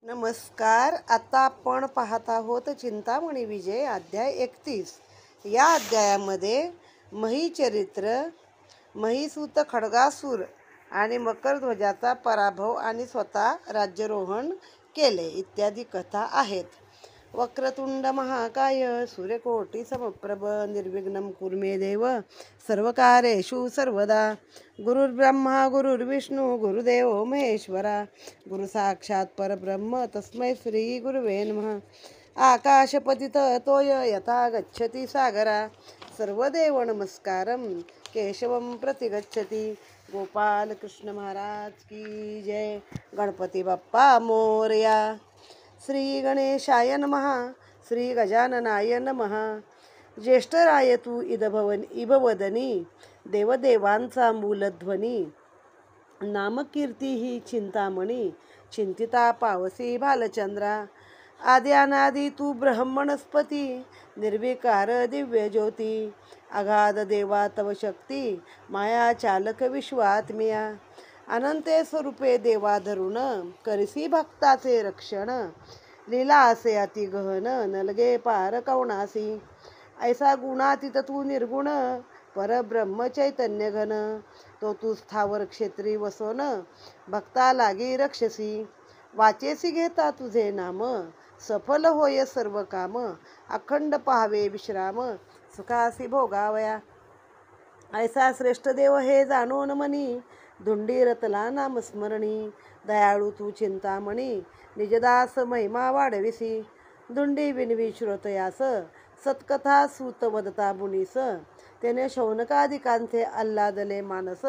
नमस्कार. आता आपण पाहत आहोत चिंतामणी विजय अध्याय 31. या अध्यायामध्ये महीचरित्र, महीसूत खड्गासूर आणि मकरध्वजाचा पराभव आणि स्वतः राज्यारोहण केले इत्यादी कथा आहेत. वक्रतुंड महाकाय सूर्यकोटी समप्रभ निर्विघ्नं कुरु मे देव सर्वकार्येषु सर्वदा. गुरुर्ब्रह्मा गुरुर्विष्णू गुरुदेव महेश्वरा. गुरु साक्षात परब्रह्म तस्मै श्री गुरुवे नमः. आकाशपतित तोय यथा गच्छति सागरा. सर्वदेव नमस्कारं केशवं प्रति गच्छति. गोपाल कृष्ण महाराज की जय. गणपती बाप्पा मोरया. श्री गणेशाय नमः. श्री गजाननाय नमः. ज्येष्ठराय तू इभवदनी देवदेवांचा मूलध्वनी. नामकीर्ती ही चिंतामणी चिंतिता पावसी भालचंद्रा. आद्यानादी तू ब्रह्मणस्पती निर्विकार दिव्य ज्योती. अगाध देवा तव शक्ती माया चालक विश्वात्मिया. अनंते स्वरूपे देवा धरुण करिसी भक्ताचे रक्षण. लीला असे अति गहन नलगे पार कवणासी. ऐसा गुणातीत तू निर्गुण परब्रह्म चैतन्य घन. तो तू स्थावर क्षेत्री वसोन भक्ता लागी रक्षसी. वाचेसी घेता तुझे नाम सफल होय सर्व काम. अखंड पाहावे विश्राम सुखासी भोगावया. ऐसा श्रेष्ठ देव हे जाणून मनी धुंडी रतला नामस्मरणी. दयाळू तू चिंतामणी निजदास महिमा वाढविसी. धुंडी विनवी श्रोतयास सत्कथा सूत वदता मुनीस. त्याने शौनकादिकांचे आल्हादले मानस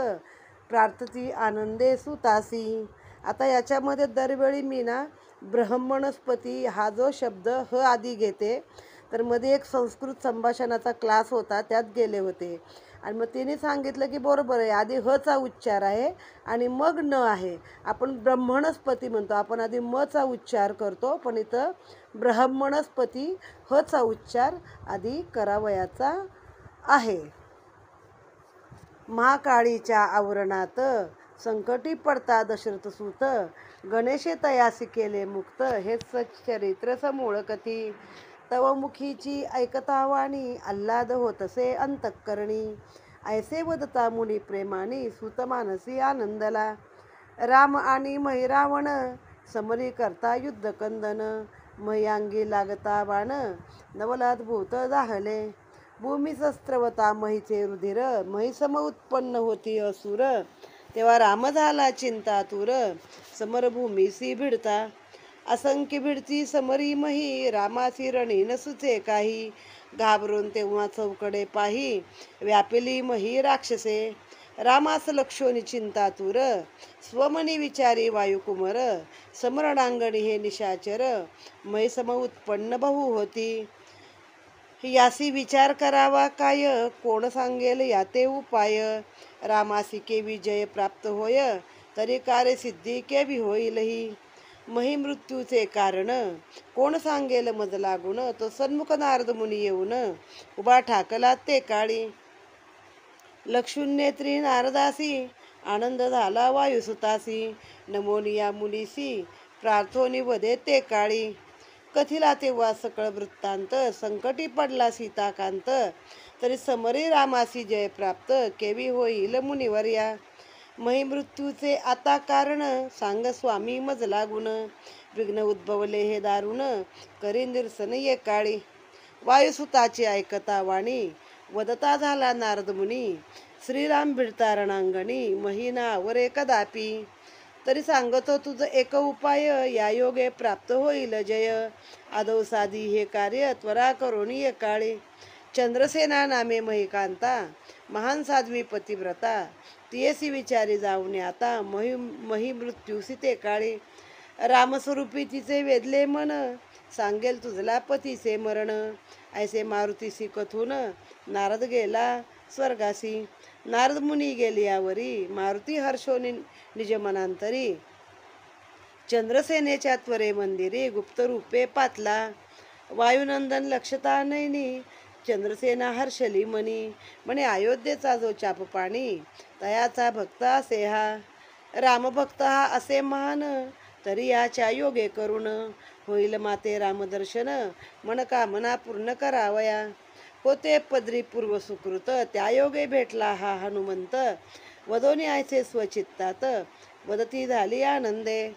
प्रार्थती आनंदे सुतासी. आता याच्यामध्ये दरवेळी मी ब्रह्मणस्पती हा जो शब्द ह आधी घेते, तर मध्ये एक संस्कृत संभाषणाचा क्लास होता, त्यात गेले होते आणि मग तिने सांगितलं की बरोबर आहे, आधी हचा उच्चार आहे आणि मग न आहे. आपण ब्रह्मणस्पती म्हणतो, आपण आधी मचा उच्चार करतो, पण इथं ब्रह्मणस्पती हचा उच्चार आधी करावयाचा आहे. महाकाळीच्या आवरणात संकटी पडता दशरथ सूत. गणेशे तयासी केले मुक्त हे सच्चरित्र समूळ कथी. तव मुखीची ऐकता वाणी आल्हाद होतसे अंतःकरणी. ऐसे वदता मुनी प्रेमानी सूत मानसी आनंदला. राम आणि महिरावण समरी करता युद्ध कंदन. मह्यांगी लागता बाण नवलाद्भूत दाहले. भूमी शस्त्रवता महीचे रुधिर महिसम उत्पन्न होती असुर. तेव्हा राम झाला चिंतातुर समरभूमीसी भिडता. असंख्य भिडती समरी मही रामासी रणी न सुचे काही. घाबरून तेव्हा चौकडे पाही व्यापिली मही राक्षसे. रामास लक्षोनी चिंतातुर स्वमनी विचारी वायुकुमर. समरणांगणी हे निशाचर महिसम उत्पन्न बहु होती. यासी विचार करावा काय कोण सांगेल याते उपाय. रामासी केवी जय प्राप्त होय तरी कार्य सिद्धी केवी होईलही. मही मृत्यूचे कारण कोण सांगेल मज लागून. तो सन्मुख नारद मुनी येऊन उभा ठाकला ते काळी. लक्षुनेत्री नारदासी आनंद झाला वायुसुतासी. नमोनिया मुनीसी प्रार्थोनी वदे ते काळी. कथिला तेव्हा सकळ वृत्तांत संकटी पडला सीताकांत. तरी समरी रामासी जय प्राप्त केवी होईल मुनिवर्या. मही मृत्यूचे आता कारण सांग स्वामी मज लागून. विघ्न उद्भवले हे दारुण करी निरसन ये काळी. वायुसुताची ऐकता वाणी वदता झाला नारद मुनी. श्रीराम भिडता रणांगणी महिनावरे कदापि. तरी सांगतो तुझ एक उपाय या योगे प्राप्त होईल जय. आदौ साधी हे कार्य त्वरा करोनी ये काळी. चंद्रसेना नामे महिकांता महान साध्वी पतिव्रता. तियेसी विचारी जाऊन आता मही मृत्यूसी ते काळी. रामस्वरूपी तिचे वेदले मन सांगेल तुझला पतीचे मरण. ऐसे मारुतीसी कथून नारद गेला स्वर्गासी. नारद मुनी गेली यावरी मारुती हर्षोनी निज मनांतरी. चंद्रसेनेच्या त्वरे मंदिरी गुप्त रूपे पातला. वायुनंदन लक्षता नैनी चंद्रसेना हर्षली मनी. म्हणे अयोध्येचा जो चाप पाणी तयाचा भक्त असे हा. रामभक्त हा असे महान तरी याच्या योगे करुण होईल माते रामदर्शन मन कामना पूर्ण करावया. होते पदरी पूर्व सुकृत त्या योगे भेटला हा हनुमंत. वदोनी ऐसे स्वचित्तात वदती झाली आनंदे.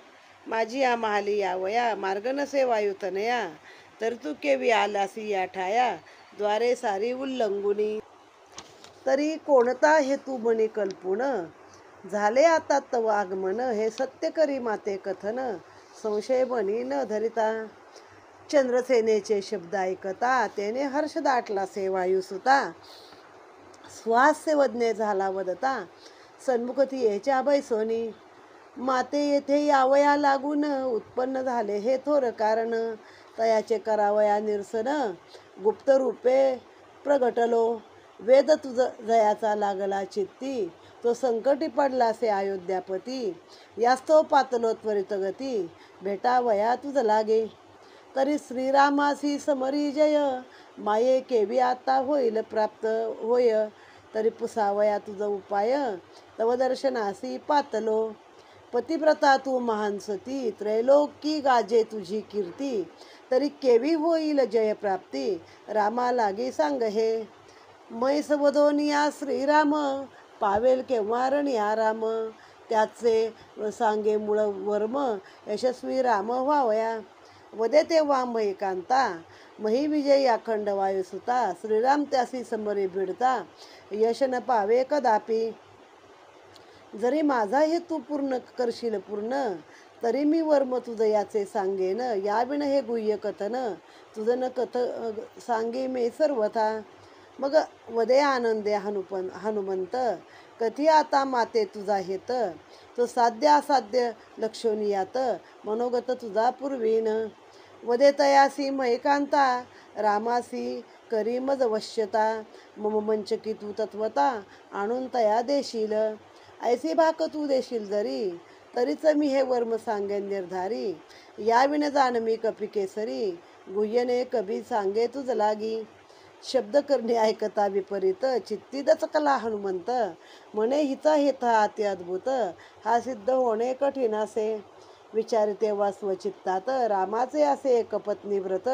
माझी आम्हाली यावया मार्ग नसे वायुतनया. तर तू केवी आलासी या ठाया द्वारे सारी उल्लंघुनी. तरी कोणता हेतू मनी कल्पुन झाले आता तव आगमन. हे सत्य करी माते कथन संशय बनी न धरिता. चंद्रसेनेचे शब्द ऐकता त्याने हर्ष दाटला से वायुसुता. स्वास्य वदने झाला वदता सन्मुखती याच्या बैसोनी. माते येथे यावया लागून उत्पन्न झाले हे थोर कारण. तयाचे करावया निरसन गुप्त रूपे प्रगटलो. वेद तुझ जयाचा लागला चित्ती तो संकटी पडला से अयोध्यापती. यास्तव पातलो त्वरित गती भेटावया तुझ लागे. तरी श्रीरामासी समरी जय माये केवी आता होईल प्राप्त होय. तरी पुसावया तुझ उपाय तव दर्शनासी पातलो. पतिव्रता तू महान सती त्रैलोकी गाजे तुझी कीर्ती. तरी केवी होईल जय प्राप्ती रामा लागी सांग हे. मैस वदोनिया श्रीराम पावेल केव्हा रणी राम. त्याचे सांगे मूळ वर्म यशस्वी राम व्हावया. वदे तेव्हा महिकांता मही विजयी अखंड वायुसुता. श्रीराम त्यासी समरी भिडता यश न पावे कदापि. जरी माझा हेतू पूर्ण करशील पूर्ण तरी मी वर्म तुझ याचे सांगेन. याविण हे गुह्य कथन तुझ न कथ सांगे मे सर्वथा. मग वदे आनंदे हनुमंत कधी आता माते तुझा हेत. तो साध्य असाध्य लक्षणीयात मनोगत तुझा पूर्वीन. वदे तयासी महिकांता रामासी करी मज वश्यता. मम मंचकी तू तत्वता आणून तया देशील. ऐसी भाक तू देशील जरी तरीच मी हे वर्म सांगेन निर्धारी. याविन जाण मी कपी केसरी गुह्यने कभी सांगे तुझ लागी. शब्द करणे ऐकता विपरीत चित्ती दचकला हनुमंत. म्हणे हिचा हेता अति अद्भुत हा सिद्ध होणे कठीण असे. विचार तेव्हा स्वचित्तात रामाचे असे एक पत्नी व्रत.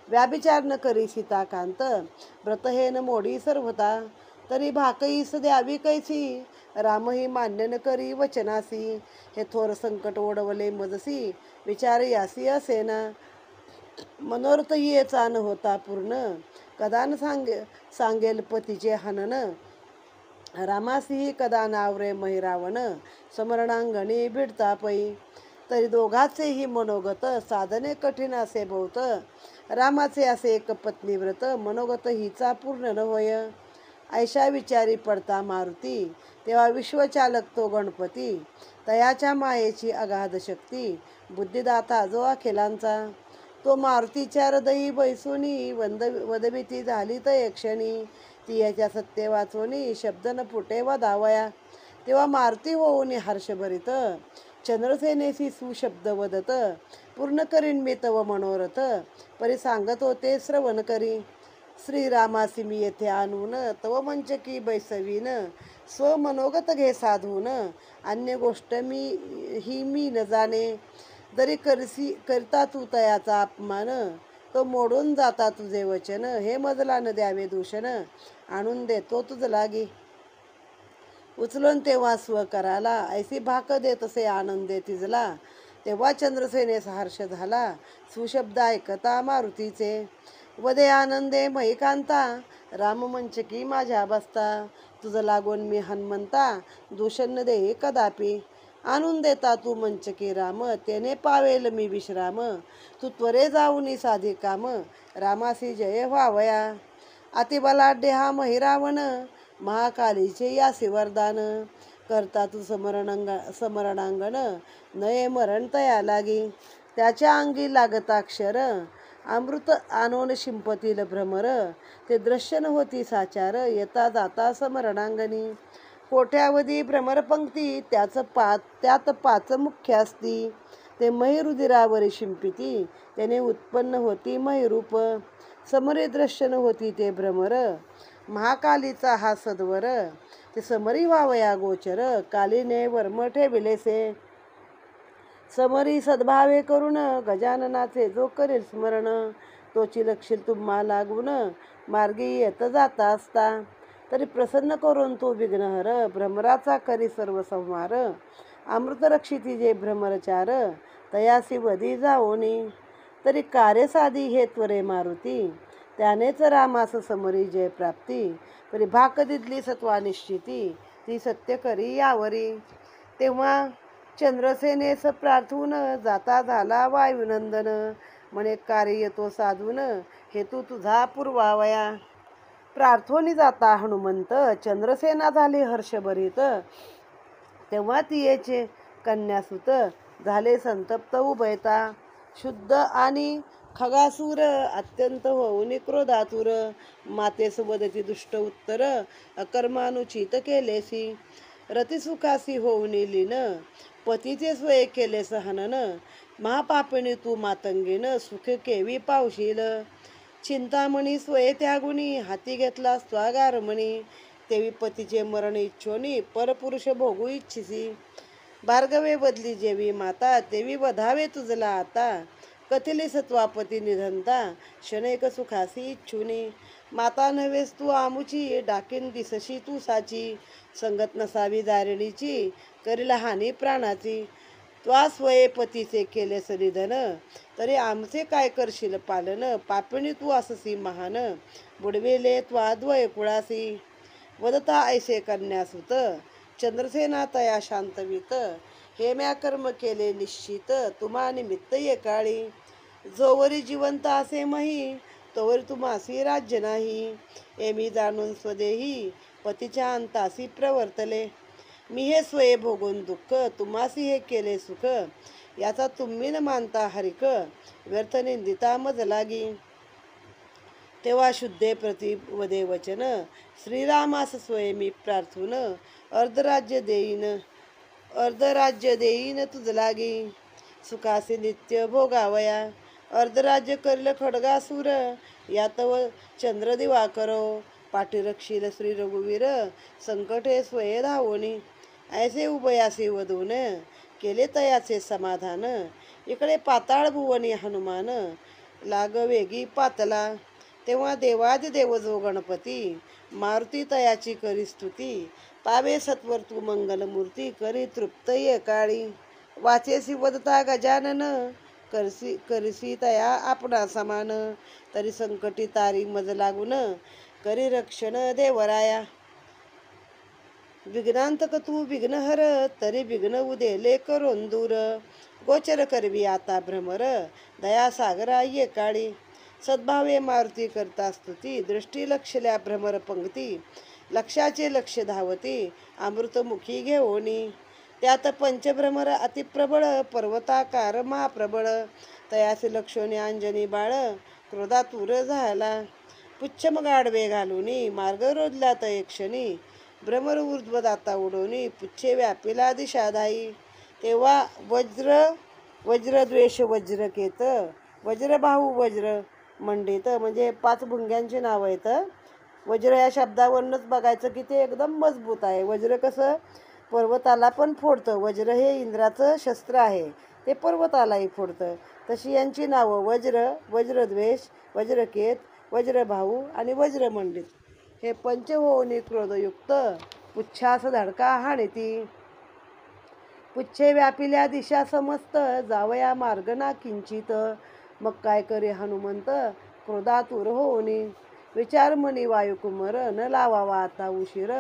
व्याभिचार न करी सीताकांत व्रत हे न मोडी सर्वता. तरी भाकईस द्यावी कैसी रामही मान्य न करी वचनासी. हे थोर संकट ओढवले मजसी विचार यासी असेना. मनोरथ येचा न होता पूर्ण कदा न सांगेल पतीचे हनन. रामासी कदा नावरे महिरावण समरणांगणी भिडता पै. तरी दोघाचेही मनोगत साधने कठीण असे बहुत. रामाचे असे एक पत्नी व्रत मनोगत हिचा पूर्ण न होय. ऐशा विचारी पडता मारुती तेव्हा विश्वचालक तो गणपती. तयाच्या मायेची अगाध शक्ती बुद्धिदाता जो अखिलांचा. तो मारुतीच्या हृदयी बैसुनी वदभीती झाली तर क्षणी. ती याच्या सत्य वाचोनी शब्द न फुटे वदावया. तेव्हा मारुती होऊन हर्षभरित चंद्रसेनेसी सुशब्द वदत. पूर्ण करीन मी तव मनोरथ परी सांगत होते श्रवण करी. श्रीरामासी मी येथे आणून तव मंचकी बैसवीन. स्व मनोगत घे साधून अन्य गोष्ट मी न जाणे. जरी करता तू तयाचा अपमान तो मोडून जाता तुझे वचन. हे मजला न द्यावे दूषण आणून देतो तुझ लागी. उचलून तेव्हा स्व कराला ऐसी भाक देत असे आनंदे तिजला. तेव्हा चंद्रसेनेस हर्ष झाला सुशब्द ऐकता मारुतीचे. वदे आनंदे महिकांता राम मंचकी माझ्या बसता. तुझ लागून मी हनुमंता दूषण न देई कदापि. आणून देता तू मंचकी राम तेने पावेल मी विश्राम. तू त्वरे जाऊनी साधी काम रामासी जय व्हावया. अतिबलाढ्य हा महिरावण महाकालीचे यासी वरदान. करता तू समरणांगण नये मरण तया लागी. त्याच्या अंगी लागता अक्षर अमृत आणून शिंपतील भ्रमर. ते दृश्य न होती साचार येता जाता समरणांगणी. कोट्यावधी भ्रमरपंक्ती त्यात पाच मुख्य असती. ते महिरुधिरावरी शिंपिती त्याने उत्पन्न होती महिरूप. समरी दृश्य न होती ते भ्रमर महाकालीचा हा सद्वर. ते समरी व्हावया गोचर कालीने वर्म ठेविलेसे. समरी सद्भावे करून गजाननाचे जो करेल स्मरण, तोची लक्षील तुम्हा लागून मार्गी येत जाता असता. तरी प्रसन्न करून तो विघ्नहर, भ्रमराचा करी सर्व संहार. अमृत रक्षिती जे भ्रमरचार, तयासी वधी जाओनी. तरी कार्य साधी हे त्वरे मारुती, त्यानेच रामास समरी जय प्राप्ती. तरी भाक दिदली सत्वा निश्चिती, ती सत्य करी यावरी. तेव्हा चंद्रसेनेस प्रार्थून जाता झाला वायुनंदन, म्हणे कार्य येतो साधून हेतू तुझा पूर्वावया. प्रार्थोनी जाता हनुमंत, चंद्रसेना झाली हर्षभरित. तेव्हा तियेचे कन्यासुत, झाले संतप्त उभयता. शुद्ध आणि खगासूर, अत्यंत होऊन क्रोधातुर. मातेस वदती दुष्ट उत्तर, अकर्मानुचित केलेसी. रतिसुखासी होऊन लीन, पतीचे स्वय केले सहनन. महापापिणी तू मातंगीन, सुख केवी पावशील. चिंतामणी स्वय त्यागुनी, हाती घेतला स्वागारमणी. तेवी पतीचे मरण इच्छोनी, परपुरुष भोगू इच्छिसी. भार्गवे बदली जेवी माता, तेवी वधावे तुझला आता. कथिली सत्वापती निधनता, क्षणैक सुखासी इच्छुनी. माता नव्हेस तू आमुची, डाकीन दिसशी तू साची. संगत नसावी दारिणीची, करील हानी प्राणाची. त्वा स्वये पतीचे केलेस निधन, तरी आमचे काय करशील पालन. पापिणी तू अससी महान, बुडविले त्वा द्वय कुळासी. वदता ऐसे कन्यासुत, चंद्रसेना तया शांतवित. हे म्या कर्म केले निश्चित, तुम्हा निमित्त ये काळी. जोवरी जिवंत असे मही, तोवरी तुम्हासी राज्य नाही. एमी जाणून स्वदेही, पतीच्या अंतासी प्रवर्तले. मी हे स्वये भोगून दुःख, तुम्हासी हे केले सुख. याचा तुम्ही न मानता हरिक, व्यर्थ निंदिता मज लागी. तेव्हा शुद्धे प्रतिवदे वचन, श्रीरामास स्वये मी प्रार्थून. अर्धराज्य देईन तुझ लागी, सुखासी नित्य भोगावया. अर्धराज्य करील खड्गासूर, यातव चंद्र दिवाकरो. पाठी रक्षील श्री रघुवीर, संकटे स्वये धावोनी. ऐसे उभयासी वधून, केले तयाचे समाधान. इकडे पाताळ भुवनी हनुमान, लाग वेगी पातला. तेव्हा देवादिदेव जो गणपती, मारुती तयाची करी स्तुती. पावे सत्वर तू मंगलमूर्ती, करी तृप्त ये काळी. वाचेसी वदता गजानन, करसी तया आपणा समान. तरी संकटी तारी मज लागून, करी रक्षण देवराया. विघ्नांतक तू विघ्नहर, तरी विघ्न उदेले करून दूर. गोचर करवी आता भ्रमर, दया सागरा ये काळी. सद्भावे मारुती करता स्तुती, दृष्टी लक्षल्या भ्रमर पंक्ती. लक्षाचे लक्ष धावती, अमृतमुखी घेऊनी. त्यात पंचभ्रमर अतिप्रबळ, पर्वताकार महाप्रबळ. तयाचे लक्षोनी अंजनी बाळ, क्रोधातूर झाला. पुच्छम गाडवे घालूनी, मार्ग रोधला तय क्षणी. भ्रमर ऊर्ध्व दाता उडवणी, पुच्छे व्यापिला दिशादायी. तेव्हा वज्रद्वेष वज्रकेत, वज्रबाहू वज्र मंडित. म्हणजे 5 भुंग्यांची नावं आहेत. वज्र या शब्दावरूनच बघायचं की ते एकदम मजबूत आहे. वज्र कसं पर्वताला पण फोडतं. वज्र हे इंद्राचं शस्त्र आहे, ते पर्वतालाही फोडतं. तशी यांची नावं वज्र, वज्रद्वेष, वज्रकेत, वज्रभाऊ आणि वज्रमंडित. हे पंच होऊन क्रोधयुक्त, पुच्छास धडका हाणिती. पुच्छे व्यापिल्या दिशा समस्त, जावया मार्ग ना किंचित. मग काय करे हनुमंत, क्रोधातूर होऊनी. विचार मनी वायुकुमर, न लावावा आता उशीर.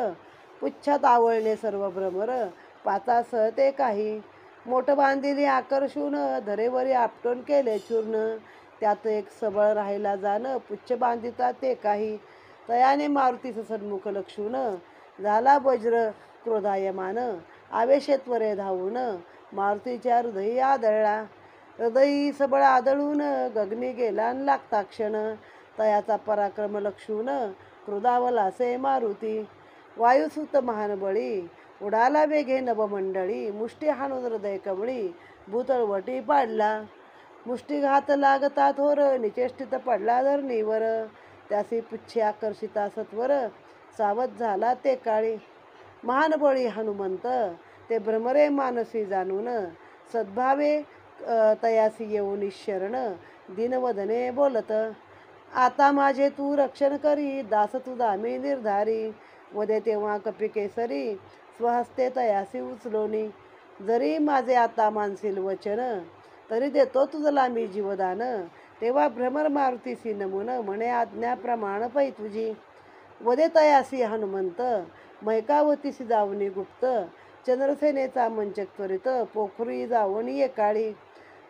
पुच्छात आवळणे सर्व भ्रमर, पाचा सहते काही. मोठ बांधिली आकर्षून, धरेवरी आपटून केले चूर्ण. त्यात एक सबळ राहिला जाण, पुच्छ बांधिता ते काही. तयाने मारुतीस सन्मुख लक्षून, झाला वज्र क्रोधायमान. आवेशे त्वरे धावून, मारुतीच्या हृदयी आदळला. हृदयी सबळ आदळून, गगनी गेला लागता क्षण. तयाचा पराक्रम लक्षून, क्रोधावलासे मारुती. वायुसुत महान बळी, उडाला वेगे नभमंडळी. मुष्टी हाणून हृदय कमळी, भूतळवटी पाडला. मुष्टीघात लागता थोर, निचेष्टित पडला धरणीवर. त्यासी पुच्छे आकर्षिता सत्वर, सावध झाला ते काळी. महान बळी हनुमंत, ते भ्रमरे मानसी जाणून. सद्भावे तयासी येऊन शरण दिनवदने बोलत. आता माझे तू रक्षण करी दास तुझा मी निर्धारी. वदे तेव्हा कपिकेसरी स्वहस्ते तयासी उचलोनी. जरी माझे आता मानसील वचन तरी देतो तुझला मी जीवदान. तेव्हा भ्रमर मारुतीसी नमून म्हणे आज्ञा प्रमाण पै तुझी. वदे तयासी हनुमंत मैकावतीसी जावनी गुप्त. चंद्रसेनेचा मंचक त्वरित पोखरी जावणी एकाळी.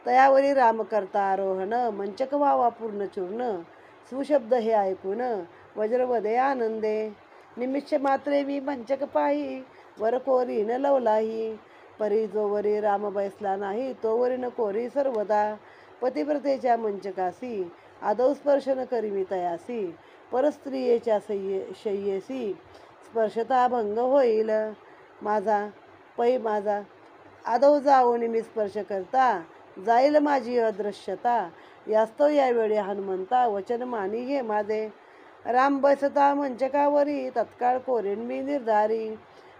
तयावरी राम करता आरोहण मंचक व्हावा पूर्ण चूर्ण. सुशब्द हे ऐकून वज्रवदे आनंदे. निमिष मात्रे मी मंचक पाही वर कोरी न लवलाही. परी जोवरी राम बैसला नाही तोवरी न कोरी सर्वदा. पतिव्रतेच्या मंचकासी आदौ स्पर्शन करी मी तयासी. परस्त्रियेच्या शय्येसी स्पर्शता भंग होईल माझा पै माझा. आदौ जाऊन मी स्पर्श करता जाईल माझी अदृश्यता. यास्तव यावेळी हनुमंता वचन मानी घे माझे. राम बसता मंचकावरी तत्काळ कोरेन मी निर्धारी.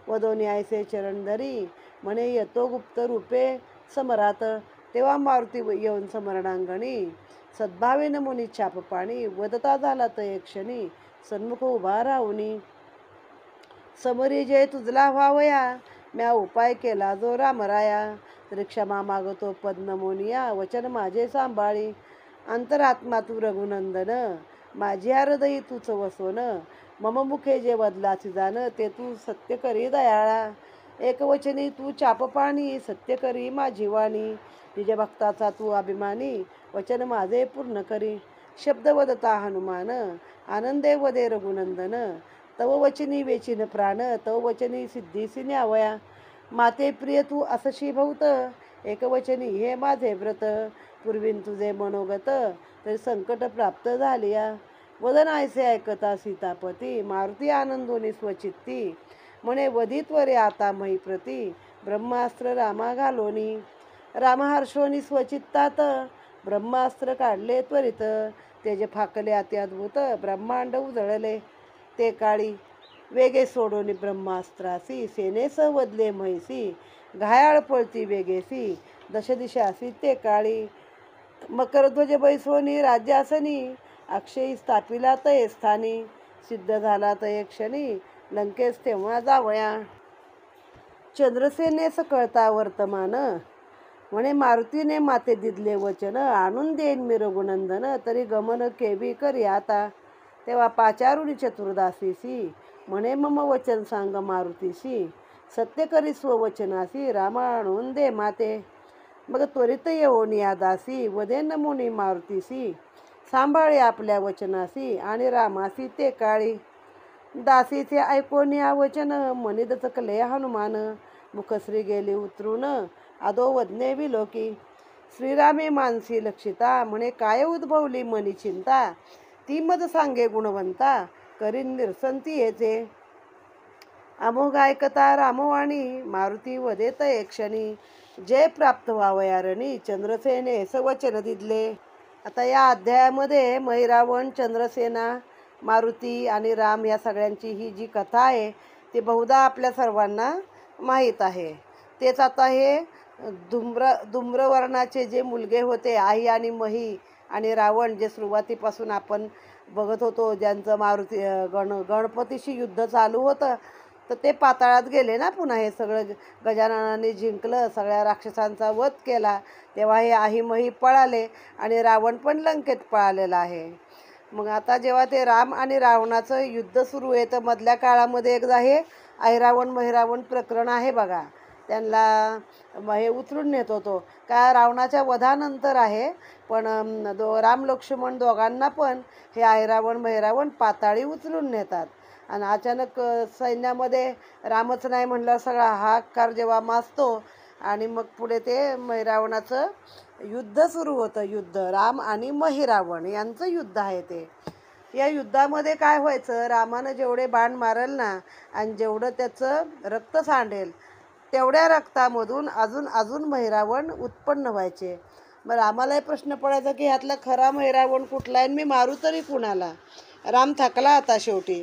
वदोनी ऐसे चरण धरी म्हणे येतो गुप्त रूपे समरात. तेव्हा मारुती येऊन समरणांगणी सद्भावे नमुनी छाप पाणी. वदता झाला तर क्षणी सन्मुख उभा राहुनी. समरी जय तुझला व्हावया म्या उपाय केला जो रामराया. तरी क्षमा मागतो पद नमोनिया वचन माझे सांभाळी. अंतरात्मा तू रघुनंदन माझी हृदयी तूच वसोन. मम मुखे जे बदलाची जाण ते तू सत्य करी दयाळा. एकवचनी तू चापपाणी सत्य करी माझी वाणी. निज भक्ताचा तू अभिमानी वचन माझे पूर्ण करी. शब्द वदता हनुमान आनंदे वदे रघुनंदन. तव वचनी वेचिन प्राण तव वचनी सिद्धीसी न्यावया. माते प्रिय तू असशी भवत एकवचनी हे माझे व्रत. पूर्वीन तुझे मनोगत तरी संकट प्राप्त झालिया. वदन ऐसे ऐकता सीतापती मारुती आनंदोनी स्वचित्ती. म्हणे वधित्वरे आता महीप्रती ब्रह्मास्त्र रामा घालोनी. राम हर्षोनी स्वचित्तात ब्रह्मास्त्र काढले त्वरित. तेजे फाकले अति अद्भुत ब्रह्मांड उजळले ते काळी. वेगे सोडोनी ब्रह्मास्त्रासी सेनेसह वदले म्हैसी. घायाळ पळती वेगेसी दशदिशासी ते काळी. मकरध्वज बैसोनी राज्यासनी अक्षयी स्थापिला तये स्थानी. सिद्ध झाला तये क्षणी लंकेस तेव्हा जावया. चंद्रसेनेस कळता वर्तमान म्हणे मारुतीने माते दिदले वचन. आणून देईन मी रघुनंदन तरी गमन केवी करी आता. तेव्हा पाचारुणी चतुर्दासीसी म्हणे मम वचन सांग मारुतीसी. सत्य करी स्ववचनासी रामा आणून दे माते. मग त्वरित येऊन या दासी वदे नमुनी मारुतीसी. सांभाळे आपल्या वचनासी आणि रामासी ते काळी. दासीचे ऐकून या वचन मनी दचकले हनुमान. मुखश्री गेली उतरून आदो वदने विलोकी. श्रीरामे मानसी लक्षिता म्हणे काय उद्भवली मनी चिंता. ती मद सांगे गुणवंता करीन निरसंती येते. अमोघ ऐकता रामवाणी मारुती वदेत क्षणी. जय प्राप्त व्हावयारणी चंद्रसेने सवचन दिदले. आता या अध्यायामध्ये मैरावण चंद्रसेना मारुती आणि राम या सगळ्यांची ही जी कथा आहे ती बहुधा आपल्या सर्वांना माहीत आहे. तेच आता हे धूम्रवर्णाचे जे मुलगे होते आई आणि मही आणि रावण जे सुरुवातीपासून आपण बघत होतो ज्यांचं गणपतीशी युद्ध चालू होतं तर ते पाताळात गेले ना. पुन्हा हे सगळं गजाननाने जिंकलं सगळ्या राक्षसांचा वध केला. तेव्हा हे आई मही पळाले आणि रावण पण लंकेत पळालेला आहे. मग आता जेव्हा ते राम आणि रावणाचं युद्ध सुरू आहे तर मधल्या काळामध्ये एकदा हे ऐरावण महिरावण प्रकरण आहे बघा. त्यांना हे उचलून नेत होतो का रावणाच्या वधानंतर आहे. पण राम लक्ष्मण दोघांना पण हे ऐरावण महिरावण पाताळी उचलून नेतात. आणि अचानक सैन्यामध्ये रामच नाही म्हणलं सगळा हाहाकार जेव्हा माजतो आणि मग पुढे ते महिरावणाचं युद्ध सुरू होतं. युद्ध राम आणि महिरावण यांचं युद्ध आहे ते. या युद्धामध्ये काय व्हायचं रामानं जेवढे बाण मारल ना आणि जेवढं त्याचं रक्त सांडेल तेवढ्या रक्तामधून अजून अजून महिरावण उत्पन्न व्हायचे. मग रामालाही प्रश्न पडायचा की ह्यातला खरा महिरावण कुठला आहे मी मारू तरी कुणाला. राम थकला आता शेवटी.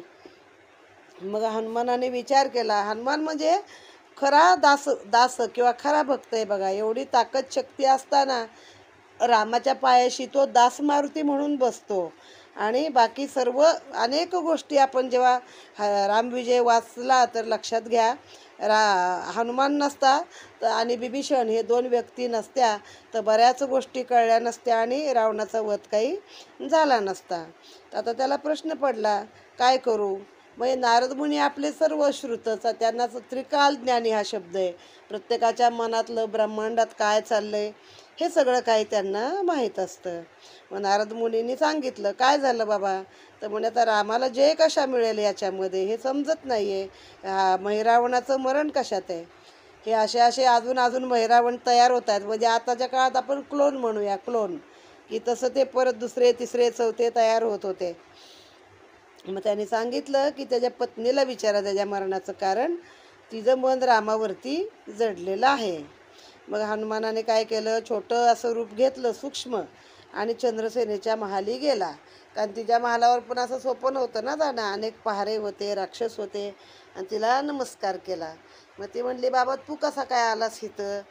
मग हनुमानाने विचार केला. हनुमान म्हणजे खरा दास दास किंवा खरा भक्त आहे बघा. एवढी ताकद शक्ती असताना रामाच्या पायाशी तो दास मारुती म्हणून बसतो. आणि बाकी सर्व अनेक गोष्टी आपण जेव्हा रामविजय वाचला तर लक्षात घ्या, हनुमान नसता तर आणि बिभीषण हे 2 व्यक्ती नसत्या तर बऱ्याच गोष्टी कळल्या नसत्या आणि रावणाचा वध काही झाला नसता. तर आता त्याला प्रश्न पडला, काय करू? मग नारद मुनी आपले सर्व श्रुतच, त्यांना त्रिकाल ज्ञानी हा शब्द आहे. प्रत्येकाच्या मनातलं ब्रह्मांडात काय चाललंय हे सगळं काही त्यांना माहीत असतं. मग नारद मुनींनी सांगितलं, काय झालं बाबा? तर म्हणे, आता रामाला जय कशा मिळेल याच्यामध्ये हे समजत नाही आहे. महिरावणाचं मरण कशात आहे? हे असे अजून महिरावण तयार होत आहेत. म्हणजे आताच्या काळात आपण क्लोन म्हणूया, क्लोन, की तसं ते परत दुसरे तिसरे चौथे तयार होत होते. मग त्यांनी सांगितलं की त्याच्या पत्नीला विचारा त्याच्या मरणाचं कारण, तिचं मन रामावरती जडलेलं आहे. मग हनुमानाने काय केलं, छोटं असं रूप घेतलं सूक्ष्म आणि चंद्रसेनेच्या महाली गेला. कारण तिच्या महालावर पण असं स्वप्न होतं ना जाणं, अनेक पहारे होते, राक्षस होते, आणि तिला नमस्कार केला. मग ती म्हणली, बाबा तू कसा काय आलास इथं?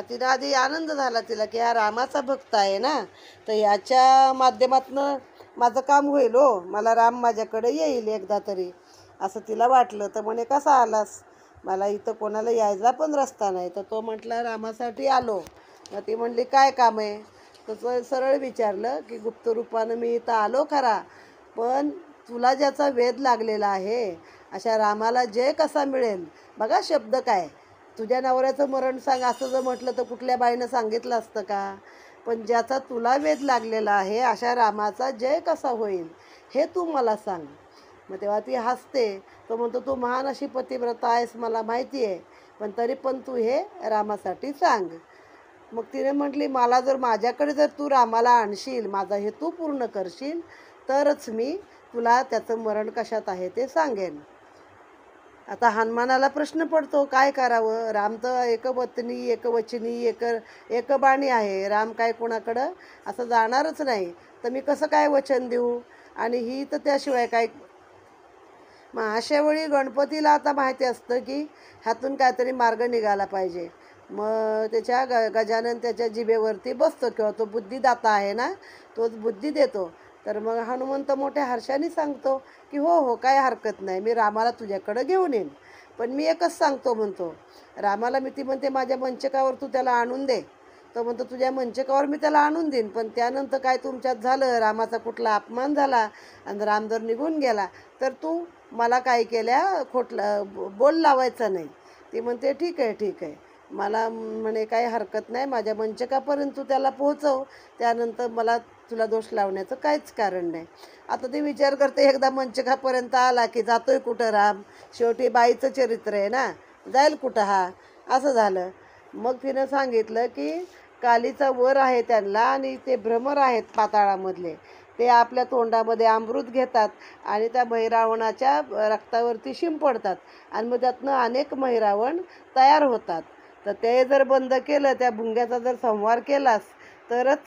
तिला आधी आनंद झाला तिला की हा रामाचा भक्त आहे ना, तर याच्या माध्यमातनं माझं काम होईल, हो, मला राम माझ्याकडे येईल एकदा तरी, असं तिला वाटलं. तर म्हणे, कसा आलास? मला इथं कोणाला यायचा पण रस्ता नाही. तर तो म्हटला, रामासाठी आलो. मग ती म्हणली, काय काम आहे? तर सरळ विचारलं की गुप्तरूपानं मी इथं आलो खरा, पण तुला ज्याचा वेध लागलेला आहे अशा रामाला जय कसा मिळेल? बघा शब्द काय, तुझ्या नवऱ्याचं मरण सांग असं जर म्हटलं तर कुठल्या बाईनं सांगितलं असतं का? पण ज्याचा तुला वेध लागलेला आहे अशा रामाचा जय कसा होईल हे तू मला सांग. मग तेव्हा ती हसते. तो म्हणतो, तू महान अशी पतिव्रता आहेस मला माहिती आहे, पण तरी पण तू हे रामासाठी सांग. मग तिने म्हटली, मला जर माझ्याकडे जर तू रामाला आणशील, माझा हेतू पूर्ण करशील, तरच मी तुला त्याचं मरण कशात आहे ते सांगेन. आता हनुमानाला प्रश्न पडतो, काय करावं? राम तर एकवचनी एकवचनी एकबाणी आहे. राम काय कोणाकडं असं जाणारच नाही, तर मी कसं काय वचन देऊ? आणि ही तर त्याशिवाय काय. मग अशा वेळी गणपतीला आता माहिती असतं की ह्यातून काहीतरी मार्ग निघाला पाहिजे. मग त्याच्या गजानन त्याच्या जिभेवरती बसतो, किंवा तो बुद्धिदाता आहे ना, तोच बुद्धी देतो. तर मग हनुमंत मोठ्या हर्षाने सांगतो की हो, काय हरकत नाही, मी रामाला तुझ्याकडं घेऊन येईन. पण मी एकच सांगतो म्हणतो, रामाला मी ती म्हणते माझ्या मंचकावर तू त्याला आणून दे. तो म्हणतो, तुझ्या मंचकावर मी त्याला आणून देईन, पण त्यानंतर काय तुमच्यात झालं, रामाचा कुठला अपमान झाला आणि राम जर निघून गेला तर तू मला काय केल्या बोल लावायचा नाही. ती म्हणते, ठीक आहे, मला म्हणे काही हरकत नाही, माझ्या मंचकापर्यंत तू त्याला पोहोचव, त्यानंतर मला तुला दोष लावण्याचं काहीच कारण नाही. आता ती विचार करते, एकदा मंचकापर्यंत आला की जातोय कुठं राम? शेवटी बाईचं चरित्र आहे ना, जाईल कुठं हा? असं झालं. मग तिनं सांगितलं की कालीचा वर आहे त्यांना, आणि ते भ्रमर आहेत पाताळामधले, ते आपल्या तोंडामध्ये अमृत घेतात आणि त्या महिरावणाच्या रक्तावरती शिंपडतात, आणि मग त्यातनं अनेक महिरावण तयार होतात. तर ते जर बंद केलं, त्या भुंग्याचा जर संहार केलास तरच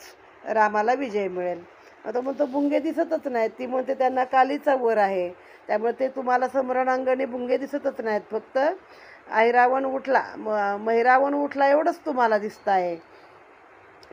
रामाला विजय मिळेल. आता म्हणतो, भुंगे दिसतच नाहीत. ती म्हणते, त्यांना कालीचा वर आहे, त्यामुळे ते तुम्हाला समरणांगणी भुंगे दिसतच नाहीत, फक्त ऐरावण उठला महिरावण उठला एवढंच तुम्हाला दिसतं आहे.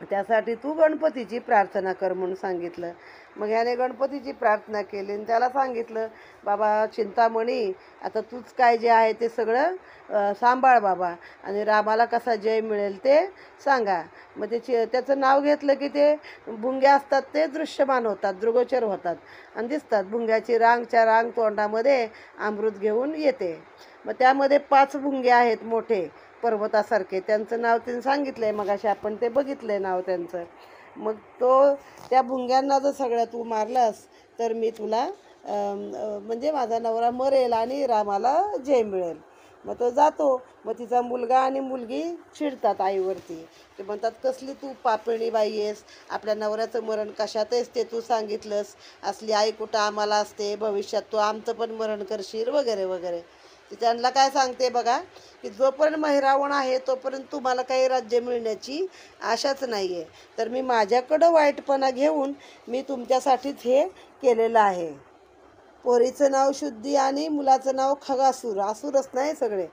त्यासाठी तू गणपतीची प्रार्थना कर म्हणून सांगितलं. मग ह्याने गणपतीची प्रार्थना केली आणि त्याला सांगितलं, बाबा चिंतामणी, आता तूच काय जे आहे ते सगळं सांभाळ बाबा, आणि रामाला कसा जय मिळेल ते सांगा. मग त्याचं नाव घेतलं की ते भुंग्या असतात ते दृश्यमान होतात, दृगोचर होतात आणि दिसतात. भुंग्याची रांगच्या रांग तोंडामध्ये अमृत घेऊन येते. मग त्यामध्ये 5 भुंगे आहेत मोठे पर्वतासारखे, त्यांचं नाव त्यांनी सांगितलं आहे, मग असे आपण ते बघितलं आहे नाव त्यांचं. मग त्या भुंग्यांना जर सगळ्या तू मारलास तर मी तुला म्हणजे माझा नवरा मरेल आणि रामाला जय मिळेल. मग तो जातो. मग तिचा मुलगा आणि मुलगी चिडतात आईवरती. ते म्हणतात, कसली तू पापिणी बाई आहेस, आपल्या नवऱ्याचं मरण कशात आहेस ते तू सांगितलंस, असली आई कुठं आम्हाला असते, भविष्यात तू आमचं पण मरण करशील वगैरे वगैरे. ती त्यांना काय सांगते बघा, की जोपर्यंत महिरावण आहे तोपर्यंत तुम्हाला काही राज्य मिळण्याची आशाच नाही आहे, तर मी माझ्याकडं वाईटपणा घेऊन मी तुमच्यासाठीच हे केलेलं आहे. पोरीचं नाव शुद्धी आणि मुलाचं नाव खगासूर, असुरच नाही सगळे.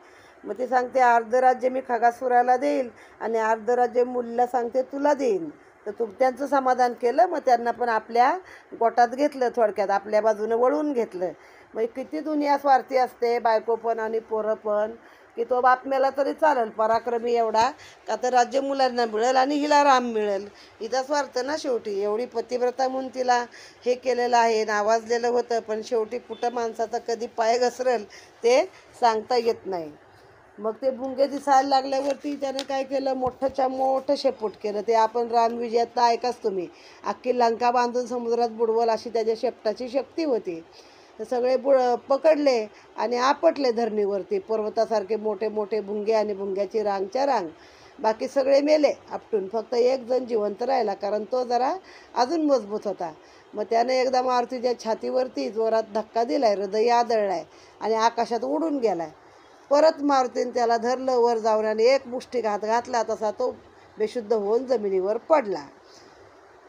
मग ती सांगते अर्ध राज्य मी खगासुराला देईल आणि अर्ध राज्य मुलीला सांगते तुला देईन. तर त्यांचं समाधान केलं. मग त्यांना पण आपल्या गोटात घेतलं, थोडक्यात आपल्या बाजूनं वळून घेतलं. मग किती दुनिया स्वार्थी असते, बायको पण आणि पोरं पण, की तो बाप मेला तरी चालेल, पराक्रमी एवढा का तर राज्य मुलांना मिळेल आणि हिला राम मिळेल. हिचा स्वार्थ ना शेवटी. एवढी पतिव्रता म्हणून तिला हे केलेलं आहे, नावाजलेलं होतं, पण शेवटी कुठं माणसाचा कधी पाय घसरेल ते सांगता येत नाही. मग ते भुंगे दिसायला लागल्यावरती त्यानं काय केलं, मोठंच्या मोठं शेपूट केलं. ते आपण रामविजयात ऐकाच तुम्ही, अख्खी लंका बांधून समुद्रात बुडवल अशी त्याच्या शेपटाची शक्ती होती. तर सगळे पकडले आणि आपटले धरणीवरती, पर्वतासारखे मोठे मोठे भुंगे आणि भुंग्याची रांगच्या रांग. बाकी सगळे मेले आपटून, फक्त एक जण जिवंत राहिला, कारण तो जरा अजून मजबूत होता. मग त्याने एकदा मारुतीच्या छातीवरती जोरात धक्का दिलाय, हृदय आदळलाय आणि आकाशात उडून गेलाय. परत मारुतीने त्याला धरलं वर जाऊन आणि एक मुष्टीघात घातला, तसा तो बेशुद्ध होऊन जमिनीवर पडला.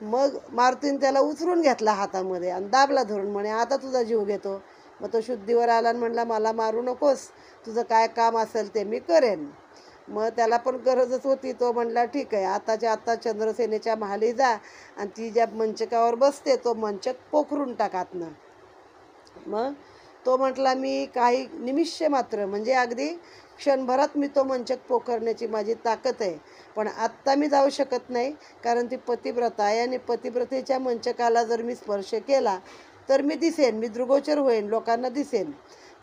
मग मारुतीने त्याला उचलून घेतला हातामध्ये आणि दाबला धरून, म्हणे आता तुझा जीव घेतो. मग तो शुद्धीवर आला आणि म्हणला मला मारू नकोस, तुझं काय काम असेल ते मी करेन. मग त्याला पण गरजच होती. तो म्हणला ठीक आहे, आताच्या आता चंद्रसेनेच्या महाली जा आणि ती ज्या मंचकावर बसते तो मंचक पोखरून टाकातनं. मग तो म्हटला मी काही निमिष मात्र, म्हणजे अगदी क्षणभरात मी तो मंचक पोखरण्याची माझी ताकद आहे, पण आत्ता मी जाऊ शकत नाही, कारण ती पतिव्रता आहे आणि पतिव्रतेच्या मंचकाला जर मी स्पर्श केला तर मी दिसेन, मी दृगोचर होईन, लोकांना दिसेन.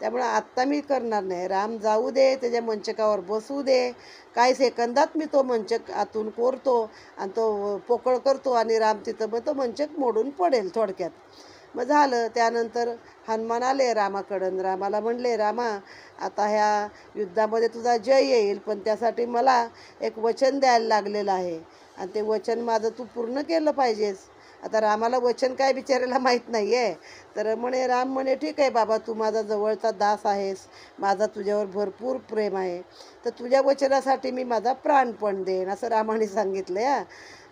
त्यामुळे आत्ता मी करणार नाही. राम जाऊ दे, त्याच्या मंचकावर बसू दे. काही सेकंदात मी तो मंचक आतून कोरतो आणि तो पोकळ करतो आणि राम तिथं मग तो मंचक मोडून पडेल थोडक्यात. मग झालं. त्यानंतर हनुमान आले रामाकडं. रामाला म्हणले रामा, आता ह्या युद्धामध्ये तुझा जय येईल, पण त्यासाठी मला एक वचन द्यायला लागलेलं आहे आणि ते वचन माझं तू पूर्ण केलं पाहिजेस. आता रामाला वचन काय बिचारायला माहीत नाही आहे. तर राम म्हणे ठीक आहे बाबा, तू माझा जवळचा दास आहेस, माझा तुझ्यावर भरपूर प्रेम आहे, तर तुझ्या वचनासाठी मी माझा प्राण पण देईन, असं रामाने सांगितलं या.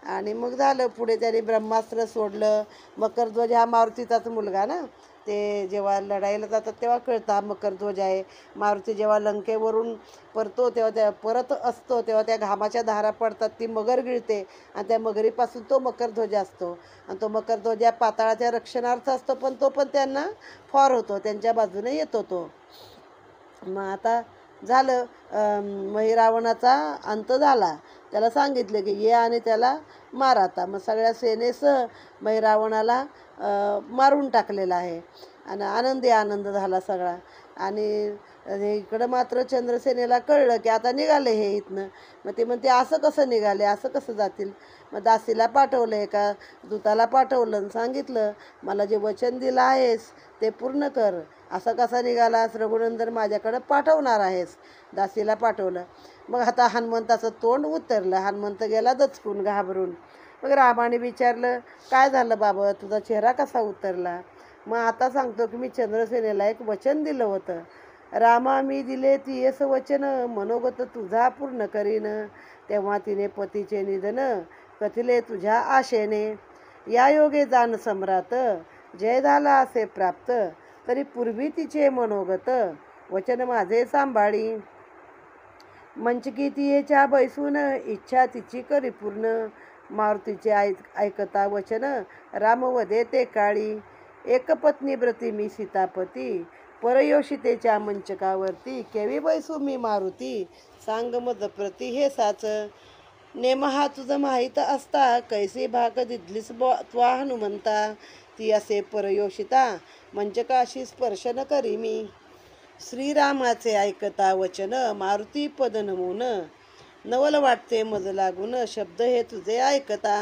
आणि मग झालं. पुढे त्याने ब्रह्मास्त्र सोडलं. मकरध्वज हा मारुतीचाच मुलगा ना, ते जेव्हा लढाईला जातात तेव्हा कळतं हा मकरध्वज आहे. मारुती जेव्हा लंकेवरून परत असतो तेव्हा त्या घामाच्या धारा पडतात, ती मगर गिळते आणि त्या मगरीपासून तो मकरध्वज असतो. आणि तो मकरध्वज या पाताळाच्या रक्षणार्थ असतो, पण तो पण त्यांना फॉर होतो, त्यांच्या बाजूने येतो तो. मग आता झालं. रावणाचा अंत झाला. त्याला सांगितले की ये आणि त्याला मार आता. मग सगळ्या सेनेसह रावणाला मारून टाकलेला आहे आणि आनंदी आनंद झाला सगळा. आणि इकडं मात्र चंद्रसेनेला कळलं की आता निघाले हे इथनं. मग ते म्हणते असं कसं निघाले, असं कसं जातील. मग दासीला पाठवलं, एका दूताला पाठवलं आणि सांगितलं मला जे वचन दिलं आहेस ते पूर्ण कर. असं कसा निघालास, रघुनंदन माझ्याकडं पाठवणार आहेस. दासीला पाठवलं. मग आता हनुमंताचं तोंड उतरलं. हनुमंत गेला दचकून, घाबरून. मग रामाने विचारलं काय झालं बाबा, तुझा चेहरा कसा उतरला. मग आता सांगतो की मी चंद्रसेनेला एक वचन दिलं होतं. रामा, मी दिले ती येस वचन, मनोगत तुझा पूर्ण करीन. तेव्हा तिने पतीचे निधन कथिले तुझ्या आशेने. या योगे जाण सम्राट, जय झाला असे प्राप्त. तरी पूर्वी तिचे मनोगत वचन माझे सांभाळी. मंचकी तियेच्या बैसून इच्छा तिची करी पूर्ण. मारुतीचे ऐकता वचन रामवदे ते काळी. एकपत्नी व्रती मी सीतापती, परयोषितेच्या मंचकावरती. केवी बैसू मी मारुती, सांग मद प्रती हे साच. नेम हा तुझं माहीत असता, कैसे भाग दिधलीस त्वा हनुमंता. ती असे परयोषिता, मंचकाशी स्पर्श न करी मी. श्रीरामाचे ऐकता वचन, मारुती पद नमून. नवल वाटते मज लागून, शब्द हे तुझे ऐकता.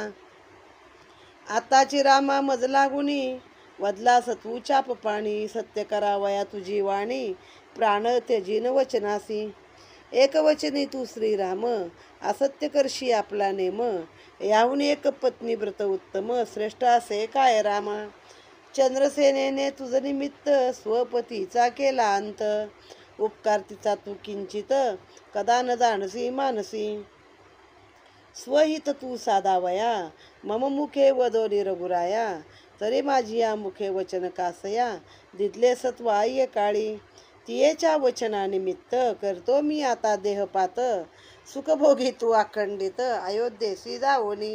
आताची रामा मज लागुनी, वदलास तू चाप पाणी. सत्य करावया तुझी वाणी, प्राण त्यजीन वचनासी. एक वचनी तू श्रीराम, असत्य करशी आपला नेम. याहून एक पत्नी व्रत उत्तम, श्रेष्ठ असे काय रामा. चंद्रसेनेने तुझ निमित्त, स्वपतीचा केला अंत. उपकार तिचा तू किंचित, कदा न जाणसी मानसी. स्वहित तू साधावया, मम मुखे वदोनी रघुराया. तरी माझी या मुखे वचन कासया, दिदले सत्वाय काळी. तियेच्या वचनानिमित्त करतो मी आता देहपात. सुखभोगी तू अखंडित अयोध्येसी जावोनी.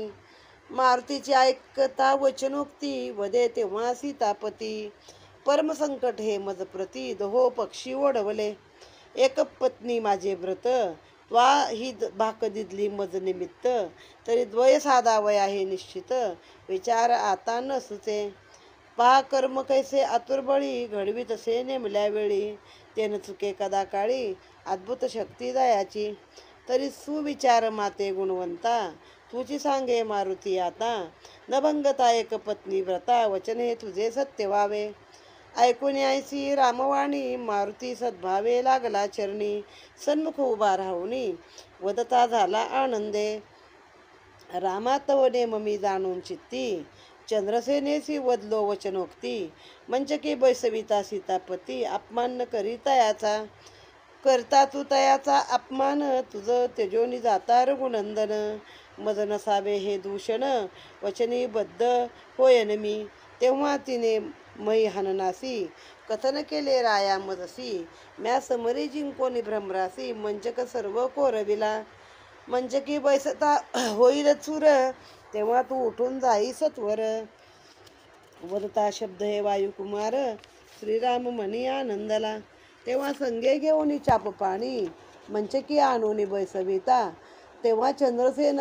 मारुतीची ऐकता वचनोक्ती वदे तेव्हा सीतापती. परमसंकट हे मज प्रती दहो पक्षी ओढवले. एक पत्नी माझे व्रत त्वा ही भाक दिदली मज निमित्त. तरी द्वय साधावया हे निश्चित विचार आता न सुचे. पहा कर्म कैसे आतुरबळी घडवी तसे नेमल्या वेळी. तेन चुके कदा काळी अद्भुत शक्ती दयाची. तरी सुविचार माते गुणवंता तुझी सांगे मारुती आता. न भंगता एक पत्नी व्रता वचन हे तुझे सत्य व्हावे. ऐकून ऐसी रामवाणी मारुती सद्भावे लागला चरणी. सन्मुख उभा राहुनी वदता झाला आनंदे. रामात वने ममी जाणून चित्ती चंद्रसेनेसी वदलो वचनोक्ती. मंचकी बैसविता सीतापती अपमान न करी तयाचा. करता तू तयाचा अपमान तुझ तेजोनी जाता रघुनंदन. मज नसावे हे दूषण वचनी बद्ध होयन मी. तेव्हा तिने मै हननासी कथन केले राया मजसी. म्या समरी जिंकोनी भ्रमरासी मंचक सर्व कोरविला. मंचकी बैसता होईल चूर तेव्हा तू उठून जाई सत्वर. वदता शब्द हे वायुकुमार श्रीराम मनी आनंदला. तेव्हा संगे घेऊन चाप पाणी मंचकी आणून बैसविता. तेव्हा चंद्रसेन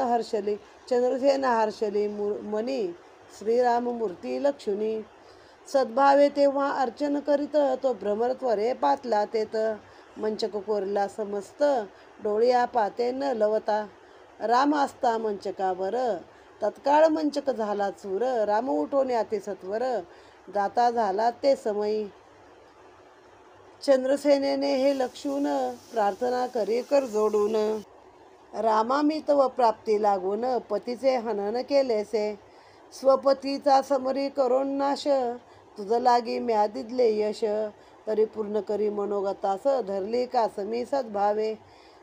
हर्षली मनी श्रीराम मूर्ती लक्षुनी. सद्भावे तेव्हा अर्चन करीत तो भ्रमर त्वरे पातला तेत. मंचक कोरला समस्त डोळिया पाते न लवता. राम असता मंचकावर तत्काळ मंचक झाला चूर. राम उठोने अति सत्वर दाता झाला ते समयी. चंद्रसेनेने हे लक्षून प्रार्थना करी कर जोडून. रामा मी तव प्राप्ती लागून पतीचे हनन केलेसे. स्वपतीचा समरी करोन नाश तुझ लागी म्या दिदले यश. तरी पूर्ण करी मनोगतास धरली कासमी सद्भावे.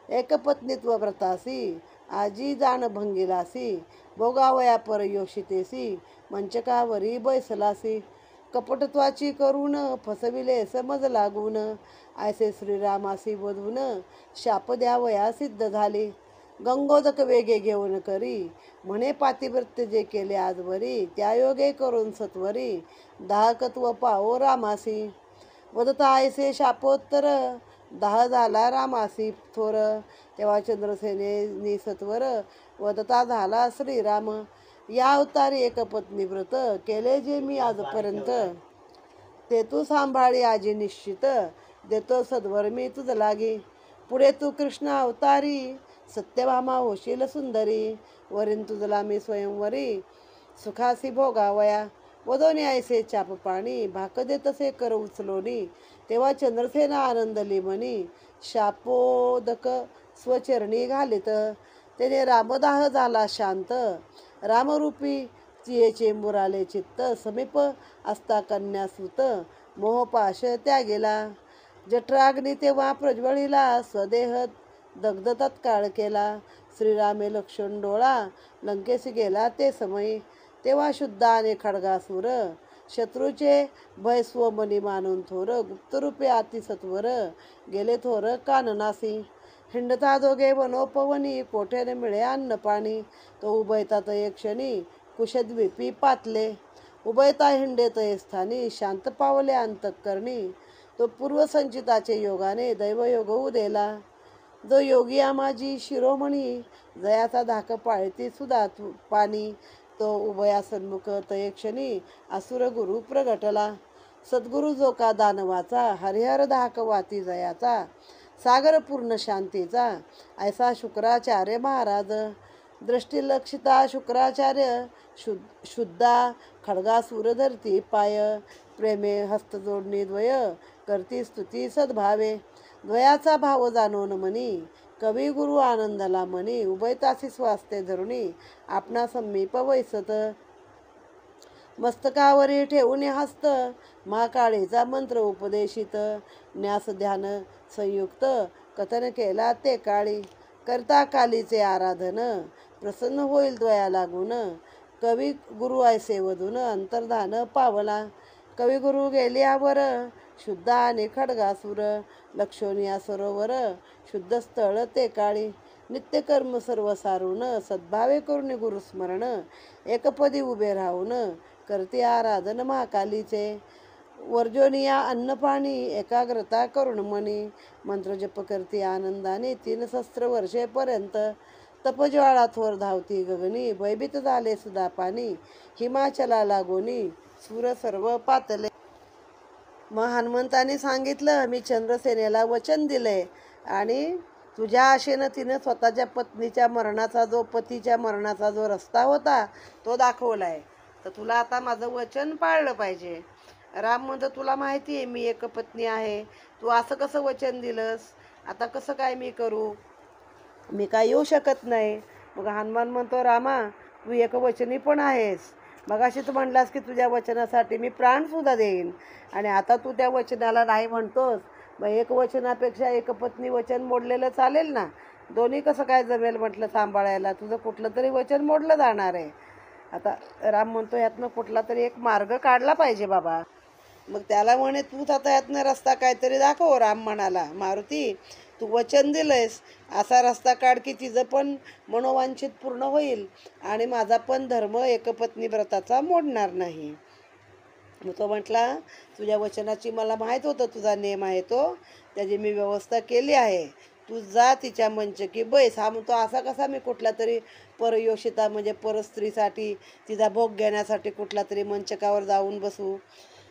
एक पत्नीत्व व्रतासी आजी जाण भंगिलासी. भोगावया परयोषितेसी मंचकावरी बैसलासी. कपटत्वाची करून फसविले समज लागून. ऐसे श्रीरामासी वधून शाप द्यावया सिद्ध झाली. गंगोदक वेगे घेऊन करी म्हणे पातिव्रत्य जे केले आजवरी. त्या योगे करून सत्वरी दाहकत्व पाओ रामासी. वदता ऐसे शापोत्तर दाह झाला रामासी थोर. तेव्हा चंद्रसेने सत्वर वदता झाला श्रीराम. या अवतारी एक पत्नी व्रत केले जे मी आजपर्यंत. ते तू सांभाळी आजी निश्चित देतो सद्वर मी तुझ लागी. पुढे तू कृष्ण अवतारी सत्यभामा होशील सुंदरी. वरीन तुझला मी स्वयंवरी सुखासी भोगावया. वदोनी ऐसे चाप पाणी भाक देतसे कर उचलोनी. तेव्हा चंद्रसेना आनंदली मनी शापोदक स्वचरणी घालित. त्याने रामदाह झाला शांत. रामरूपी तियेचे मुराले चित्त. समीप असता कन्यासुत मोहपाश त्यागेला. जठराग्नी तेव्हा प्रज्वळीला स्वदेह दग्ध तत्काळ केला. श्रीरामे लक्षण डोळा लंकेसी गेला ते समयी. तेव्हा शुद्धाने खडगासूर शत्रूचे भय स्वमनी मानून थोर. गुप्तरूपे अतिसत्वर गेले थोर काननासी. हिंडता दोघे वनोपवनी कोठेने मिळे अन्न पाणी. तो उभयता तये क्षणी कुशद्वीपी पातले. उभयता हिंडे तये स्थानी शांत पावले अंतःकरणी. तो पूर्वसंचिताचे योगाने दैवयोग उदेला. जो योगी आमाजी शिरोमणी जयाचा धाक पाळती सुधा पाणी. तो उभया सन्मुख तये क्षणी असुर गुरु प्रगटला. सद्गुरु जो का दानवाचा हरिहर धाक वाती जयाचा. सागर पूर्ण शांतीचा ऐसा शुक्राचार्य महाराज. दृष्टीलक्षिता शुक्राचार्य शुद्धा खडगासूर धरती पाय. प्रेमे हस्त जोडणी द्वय करती स्तुती सद्भावे. द्वयाचा भाव जाणून मनी कवी गुरु आनंदला मनी. उभयतासी स्वास्ते धरुणी आपणा समीप वैसत. मस्तकावरी ठेवून हस्त महाकाळीचा मंत्र उपदेशित. न्यास ध्यान संयुक्त कथन केला ते काळी. करता कालीचे आराधन प्रसन्न होईल द्वया लागून. कवी गुरु ऐसे वधून अंतर्धान पावला. कवी गुरु गेल्यावर शुद्ध आणि खडगासूर. लक्षणीय सरोवर शुद्ध स्थळ ते काळी. नित्यकर्म सर्व सारून सद्भावे करून गुरुस्मरण. एकपदी उभे राहून करते आराधन महाकालीचे. वर्जोनिया अन्नपाणी एकाग्रता करून मनी. मंत्रजप करते आनंदाने 3 सहस्त्र वर्षेपर्यंत. तपज्वाळा थोर धावती गगनी. भयभीत झाले सुधा पाणी. हिमाचला लागोनी सूर सर्व पातले. मग हनुमंताने सांगितलं, मी चंद्रसेनेला वचन दिलंय आणि तुझ्या आशेनं तिनं स्वतःच्या पतीच्या मरणाचा जो रस्ता होता तो दाखवलाय. तर तुला आता माझं वचन पाळलं पाहिजे. राम म्हणतो, तुला माहिती आहे मी एक पत्नी आहे, तू असं कसं वचन दिलंस? आता कसं काय मी करू? मी काय येऊ शकत नाही. मग हनुमान म्हणतो, रामा तू एक वचनी पण आहेस. मगाशी तू म्हणलास की तुझ्या वचनासाठी मी प्राणसुद्धा देईन, आणि आता तू त्या वचनाला नाही म्हणतोस. मग एक वचनापेक्षा एक पत्नी वचन मोडलेलं चालेल ना? दोन्ही कसं काय जमेल म्हटलं सांभाळायला? तुझं कुठलं तरी वचन मोडलं जाणार आहे. आता राम म्हणतो, यातनं कुठला तरी एक मार्ग काढला पाहिजे बाबा. मग त्याला म्हणे, तूच आता यातनं रस्ता काहीतरी दाखव. राम म्हणाला, मारुती तू वचन दिलंयस, असा रस्ता काढ की तिचं पण मनोवांछित पूर्ण होईल आणि माझा पण धर्म एकपत्नी व्रताचा मोडणार नाही. मग तो म्हटला, तुझ्या वचनाची मला माहीत होतं, तुझा नियम आहे तो, त्याची मी व्यवस्था केली आहे. तू जा तिच्या मंचकी बैस. हा म्हणतो, असा कसा मी कुठला तरी परयोषिता म्हणजे परस्त्रीसाठी तिचा भोग घेण्यासाठी कुठला तरी मंचकावर जाऊन बसू?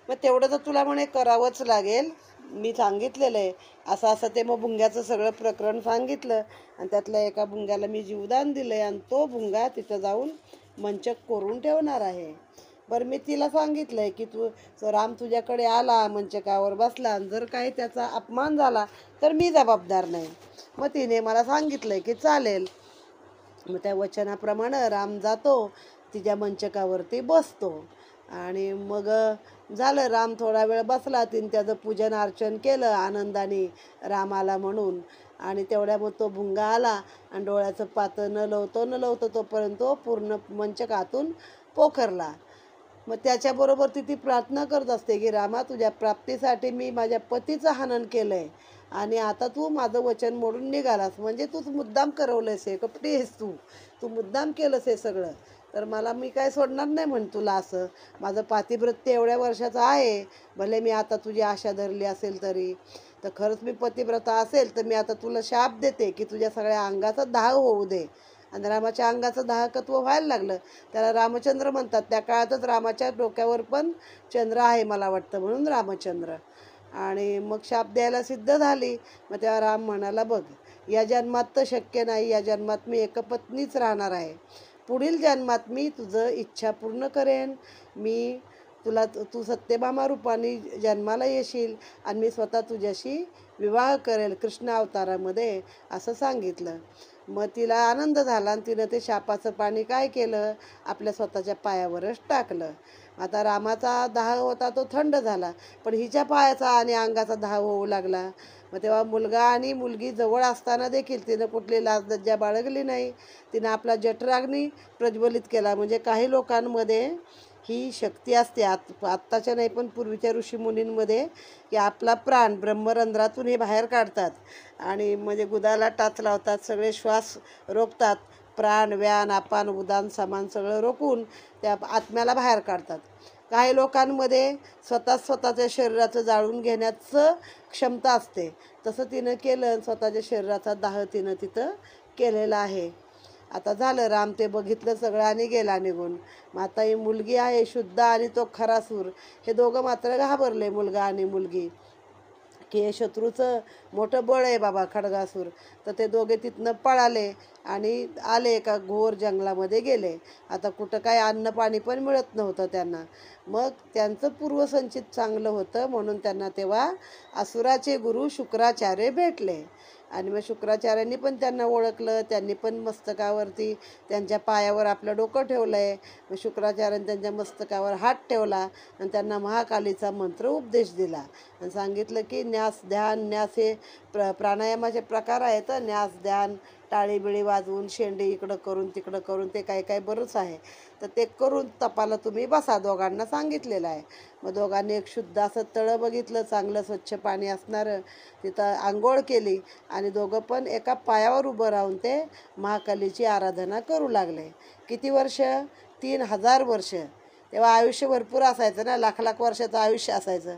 मग तेवढं तर तुला म्हणे करावंच लागेल. मी सांगितलेलं आहे असं असं. ते मग भुंग्याचं सगळं प्रकरण सांगितलं आणि त्यातल्या एका भुंग्याला मी जीवदान दिलं आहे आणि तो भुंगा तिथं जाऊन मंचक करून ठेवणार आहे. बरं, मी तिला सांगितलं आहे की राम तुझ्याकडे आला, मंचकावर बसला, आणि जर काही त्याचा अपमान झाला तर मी जबाबदार नाही. मग तिने मला सांगितलं आहे की चालेल. मग त्या वचनाप्रमाणे राम जातो, तिच्या मंचकावरती बसतो. आणि मग झालं, राम थोडा वेळ बसला. तिने त्याचं पूजन अर्चन केलं आनंदाने रामाला म्हणून. आणि तेवढ्या मग तो भुंगा आला आणि डोळ्याचं पातं न लावतो तोपर्यंत तो पूर्ण मंचकातून पोखरला. मग त्याच्याबरोबर ती प्रार्थना करत असते की रामा, तुझ्या प्राप्तीसाठी मी माझ्या पतीचं हनन केलं आहे आणि आता तू माझं वचन मोडून निघालास. म्हणजे तूच मुद्दाम करवलंस हे, कपटी आहेस तू मुद्दाम केलंस हे सगळं. तर मी काय सोडणार नाही म्हण तुला. असं माझं पातिव्रत्य एवढ्या वर्षाचं आहे, भले मी आता तुझी आशा धरली असेल तरी. तर खरंच मी पतिव्रता असेल तर मी आता तुला शाप देते की तुझ्या सगळ्या अंगाचा दाह होऊ दे. आणि रामाच्या अंगाचं दाहकत्व व्हायला लागलं. त्याला रामचंद्र म्हणतात. त्या काळातच रामाच्या डोक्यावर पण चंद्र आहे मला वाटतं, म्हणून रामचंद्र. आणि मग शाप द्यायला सिद्ध झाली. मग तेव्हा राम म्हणाला, बघ या जन्मात तर शक्य नाही, या जन्मात मी एकपत्नीच राहणार आहे. पुढील जन्मात मी तुझं इच्छा पूर्ण करेन. तू सत्यभामा रूपाने जन्माला येशील आणि मी स्वतः तुझ्याशी विवाह करेल कृष्ण अवतारामध्ये, असं सांगितलं. मग तिला आनंद झाला आणि तिनं ते शापाचं पाणी काय केलं, आपल्या स्वतःच्या पायावरच टाकलं. आता रामाचा दाह होता तो थंड झाला, पण हिच्या पायाचा आणि अंगाचा दाह होऊ लागला. मग तेव्हा मुलगा आणि मुलगी जवळ असताना देखील तिनं कुठली लाजलज्जा बाळगली नाही. तिनं आपला जठराग्नी प्रज्वलित केला. म्हणजे काही लोकांमध्ये ही शक्ती असते, आत्ताच्या नाही पण पूर्वीच्या ऋषीमुनींमध्ये, की आपला प्राण ब्रह्मरंध्रातून हे बाहेर काढतात आणि म्हणजे गुदाला टाच लावतात, सगळे श्वास रोखतात, प्राण व्यान अपान उदान समान सगळं रोखून त्या आत्म्याला बाहेर काढतात. काही लोकांमध्ये स्वतःच्या शरीराचं जाळून घेण्याचं क्षमता असते. तसं तिनं केलं, स्वतःच्या शरीराचा दाह तिनं तिथं केलेला आहे. आता झालं, राम ते बघितलं सगळं आणि गेला निघून. मग आता ही मुलगी आहे शुद्ध आणि तो खरासूर, हे दोघं मात्र घाबरले, मुलगा आणि मुलगी, की हे शत्रूचं मोठं बळ आहे बाबा खडगासूर. तर ते दोघे तिथनं पळाले आणि आले एका घोर जंगलामध्ये गेले. आता कुठं काय अन्न पाणी पण मिळत नव्हतं त्यांना. मग त्यांचं पूर्वसंचित चांगलं होतं म्हणून त्यांना तेव्हा असुराचे गुरु शुक्राचार्य भेटले. आणि मग शुक्राचार्यांनी पण त्यांना ओळखलं. त्यांनी पण मस्तकावरती त्यांच्या पायावर आपलं डोकं ठेवलं आहे. मग शुक्राचार्यांनी त्यांच्या मस्तकावर हात ठेवला आणि त्यांना महाकालीचा मंत्र उपदेश दिला आणि सांगितलं की न्यास ध्यान न्यास हे प्राणायामाचे प्रकार आहेत. न्यास ध्यान टाळी बिळी वाजवून शेंडी इकडं करून तिकडं करून ते काय काय बरंच आहे. तर ते करून तपाला तुम्ही बसा, दोघांना सांगितलेलं आहे. मग दोघांनी एक शुद्ध असं तळं बघितलं, चांगलं स्वच्छ पाणी असणारं. तिथं आंघोळ केली आणि दोघं पण एका पायावर उभं राहून ते महाकालीची आराधना करू लागले. किती वर्ष? 3000 वर्ष. तेव्हा आयुष्य भरपूर असायचं ना, लाख लाख वर्षाचं आयुष्य असायचं.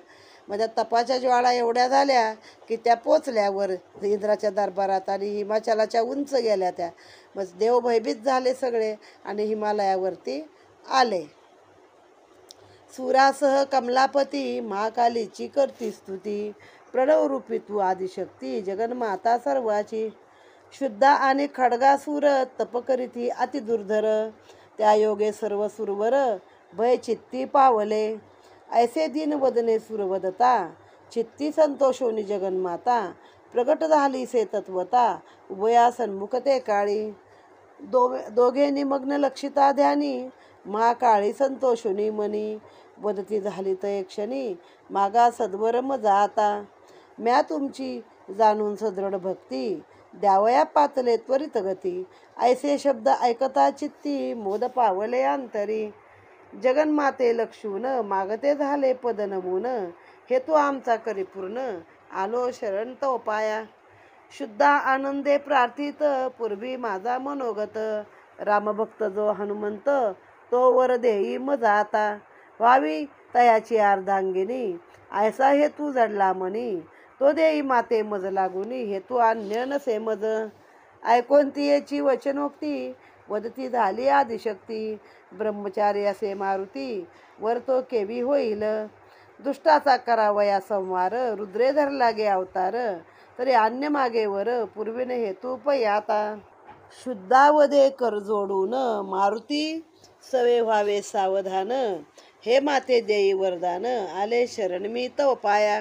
मग त्या तपाच्या ज्वाळा एवढ्या झाल्या की त्या पोचल्यावर इंद्राच्या दरबारात आणि हिमाचलाच्या उंच गेल्या त्या. मग देव भयभीत झाले सगळे आणि हिमालयावरती आले. सुरासह कमलापती महाकालीची करती स्तुती. प्रणवरूपी तू आदिशक्ती जगन्माता सर्वाची. शुद्ध आणि खडगासूर तप करीती अति दुर्धर. त्या योगे सर्व सुरवर भय चित्ती पावले. ऐसे दिन वदने सुरवदता चित्ती संतोषोनी जगन्माता. प्रगट झाली से तत्वता उभया सन्मुख ते काळी. दोघे निमग्न लक्षिता ध्यानी महाकाळी संतोषोनी मनी. वदती झाली तय क्षणी मागा सद्वर मजा आता. म्या तुमची जाणून सदृढ भक्ती द्यावया पातले त्वरित गती. ऐसे शब्द ऐकता चित्ती मोद पावले अंतरी. जगन्माते लक्षून मागते झाले पद नमून. हे तू आमचा करी पूर्ण आलो शरण तो पाया. शुद्ध आनंदे प्रार्थित पूर्वी माझा मनोगत. रामभक्त जो हनुमंत तो वर देई मज आता. व्हावी तयाची अर्धांगिनी ऐसा हे तू जडला मनी. तो देई माते मज लागुनी हे तू अन्य नसे मज. ऐकोन तियेची वचनोक्ती वदती झाली आदिशक्ती. ब्रह्मचारी असे मारुती वर तो केवी होईल. दुष्टाचा करावया संवार रुद्रे धरला गे अवतार. तरी अन्य मागे वर पूर्वीने हेतू पयाता. शुद्धावदे कर जोडून मारुती सवे व्हावे सावधान. हे माते देई वरदान आले शरण मी तव पाया.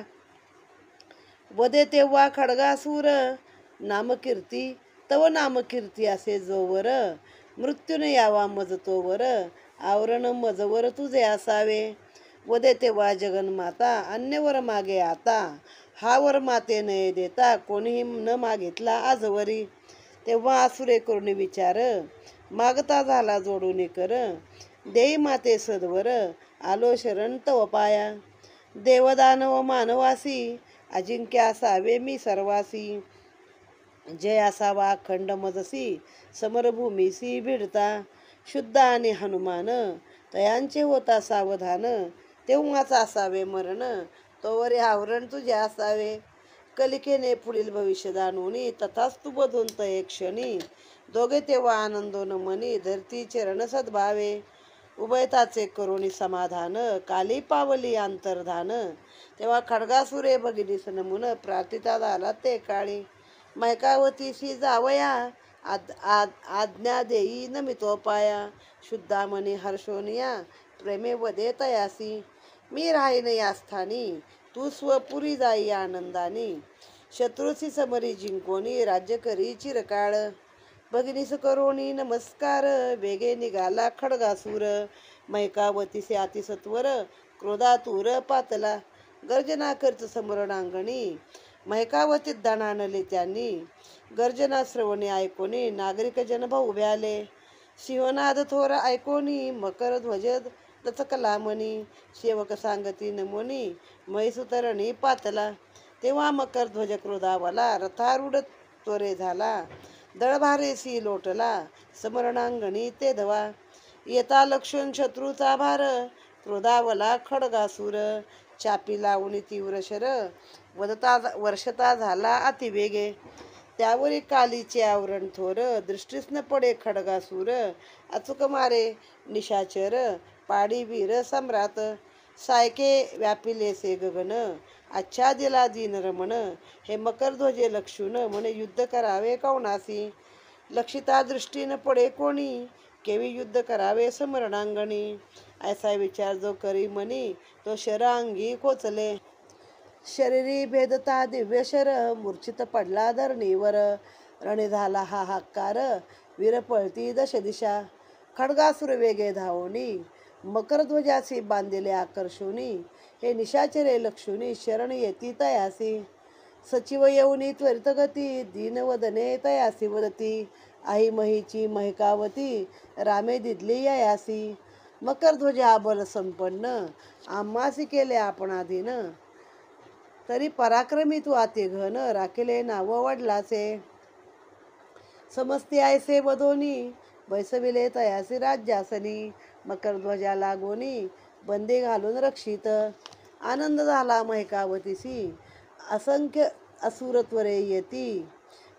वदे तेव्हा खडगासूर नामकीर्ती तव नामकीर्ती असे जोवर. मृत्यूने यावा मज तोवर आवरण मजवर तुझे असावे. वदे तेव्हा जगन्माता अन्य वर मागे आता. हा वर माते नये देता कोणीही न मागितला आजवरी. तेव्हा आसुरे करून विचार मागता झाला जोडून कर. देई माते सदवर आलो शरण तव पाया. देवदानव मानवासी अजिंक्य असावे मी सर्वासी. जय असावा अखंड मजसी समरभूमीसी भिडता. शुद्ध आणि हनुमान तयांचे होता सावधान. तेव्हाच असावे मरण तोवरे आवरण तुझे असावे. कलिकेने पुढील भविष्य जाणूनी तथाच तू बधून तय क्षणी. दोघे तेव्हा आनंदोन मनी धरती चरण सद्भावे. उभयताचे करुणी समाधान काली पावली अंतर्धान. तेव्हा खडगासुरे भगिनीस नमुन प्रार्थिता झाला ते काळी. मैकावतीशी जावया आज्ञा देई नमितो पाया. शुद्धामणी हर्षोनिया प्रेमे वदे तयासी. मी राहीन या स्थानी तू स्वपुरी जाई आनंदानी. शत्रूसी समरी जिंकोनी राज्य करी चिरकाळ. भगिनीस करोनी नमस्कार वेगे निघाला खडगासूर. मैकावतीसे अतिसत्वर क्रोधातूर पातला. गर्जना करत समरणांगणी मैकावतीत दण आणले त्यांनी. गर्जना श्रवणी ऐकोनी नागरिक जनभाऊ उभे आले. सिंहनाद थोर ऐकोनी मकर ध्वज दचकला मनी. सेवक सांगती नमोनी म्हैसुतरणी पातला. तेव्हा मकर ध्वज क्रोधावला रथारूढ त्वरे झाला. दळभारेसी लोटला समरणांगणी ते धवा. येता लक्षण शत्रूचा भार क्रोधावला खडगासूर. चापी लावून तीव्र शर वर्षता झाला अतिवेगे. त्यावरी कालीचे आवरण थोर दृष्टीस न पडे खडगासूर. अचूक मारे निशाचर पाडी वीर सम्राट. सायके व्यापिलेसे गगन अच्छा दिला दीन रमण. हे मकरध्वजे लक्षून म्हणे युद्ध करावे कौणासी. लक्षिता दृष्टी न पडे कोणी केवी युद्ध करावे समरणांगणी. ऐसा विचार जो करी मनी तो शरांगी कोचले. शरीरी भेदता दिव्य शर मूर्छित पडला धरणीवर. रणे झाला हाहाकार वीर पळती दश दिशा. खडगासुर वेगे धावोनी मकरध्वजासी बांधिले आकर्षोनी. हे निशाचरे लक्षुनी शरण येती तयासी. सचिव येऊनी त्वरितगती दीनवदने तयासी वदती. आई महीची महिकावती रामे दिदली ययासी. मकरध्वजा बल संपन्न आम्हासी केले आपण आधीन. तरी पराक्रमी तू अति घन राखिले नाव वडलाचे. समस्ती ऐसे बधोनी बैसविले तयासी राज्यासनी. मकरध्वजा लागोनी बंदी घालून रक्षित. आनंद झाला महिकावतीसी असंख्य असुरत्वरे येती.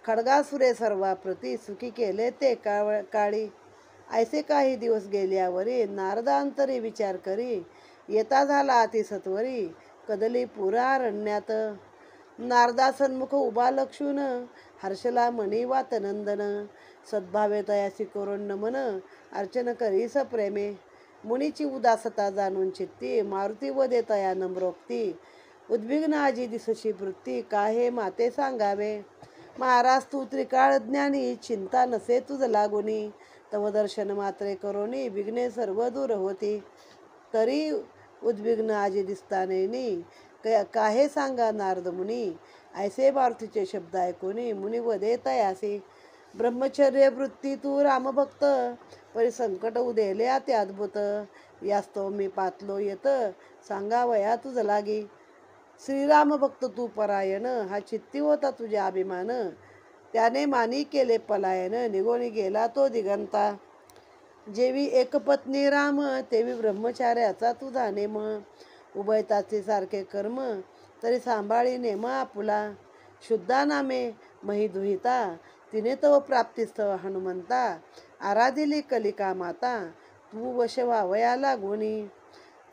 खड्गासुरे सर्वाप्रती सुखी केले ते काळी. ऐसे काही दिवस गेल्यावरी नारदांतरी विचार करी. येता झाला अतिसत्वरी कदली पुरारण्यात. नारदा सन्मुख उभा लक्षून हर्षला मणी वातनंदन. सद्भावे तयासी करून नमन अर्चन करी सप्रेमे. मुनीची उदासता जाणून चित्ती मारुती वदे तया नम्रोक्ती. उद्विग्न आजी दिसशी वृत्ती काहे माते सांगावे. महाराज तू त्रिकाळ ज्ञानी चिंता नसे तुझ लागुनी. तव दर्शन मात्रे करोनी विघ्ने सर्व दूर होती. तरी उद्विग्न आजी दिसतानेनी काहे सांगा नारद मुनी. ऐसे मारुतीचे शब्द ऐकूनी मुनी वदे तयासी. ब्रह्मचर्य वृत्ती तू रामभक्त परी संकट उदेले अति अद्भुत. यास्तव मी पातलो येत सांगावया तुझ लागी. श्रीराम भक्त तू परायण हा चित्ती होता तुझ्या अभिमान. त्याने मानी केले पलायन निघून गेला तो दिगंता. जेवी एक पत्नी राम तेवी ब्रह्मचार्याचा तुझा नेम. उभयताचे सारखे कर्म तरी सांभाळी नेम आपुला. शुद्धा नामे मही दुहिता तिने तव प्राप्तिस्तव हनुमंता. आराधिली कलिका माता तू वश व्हावया लागोनी.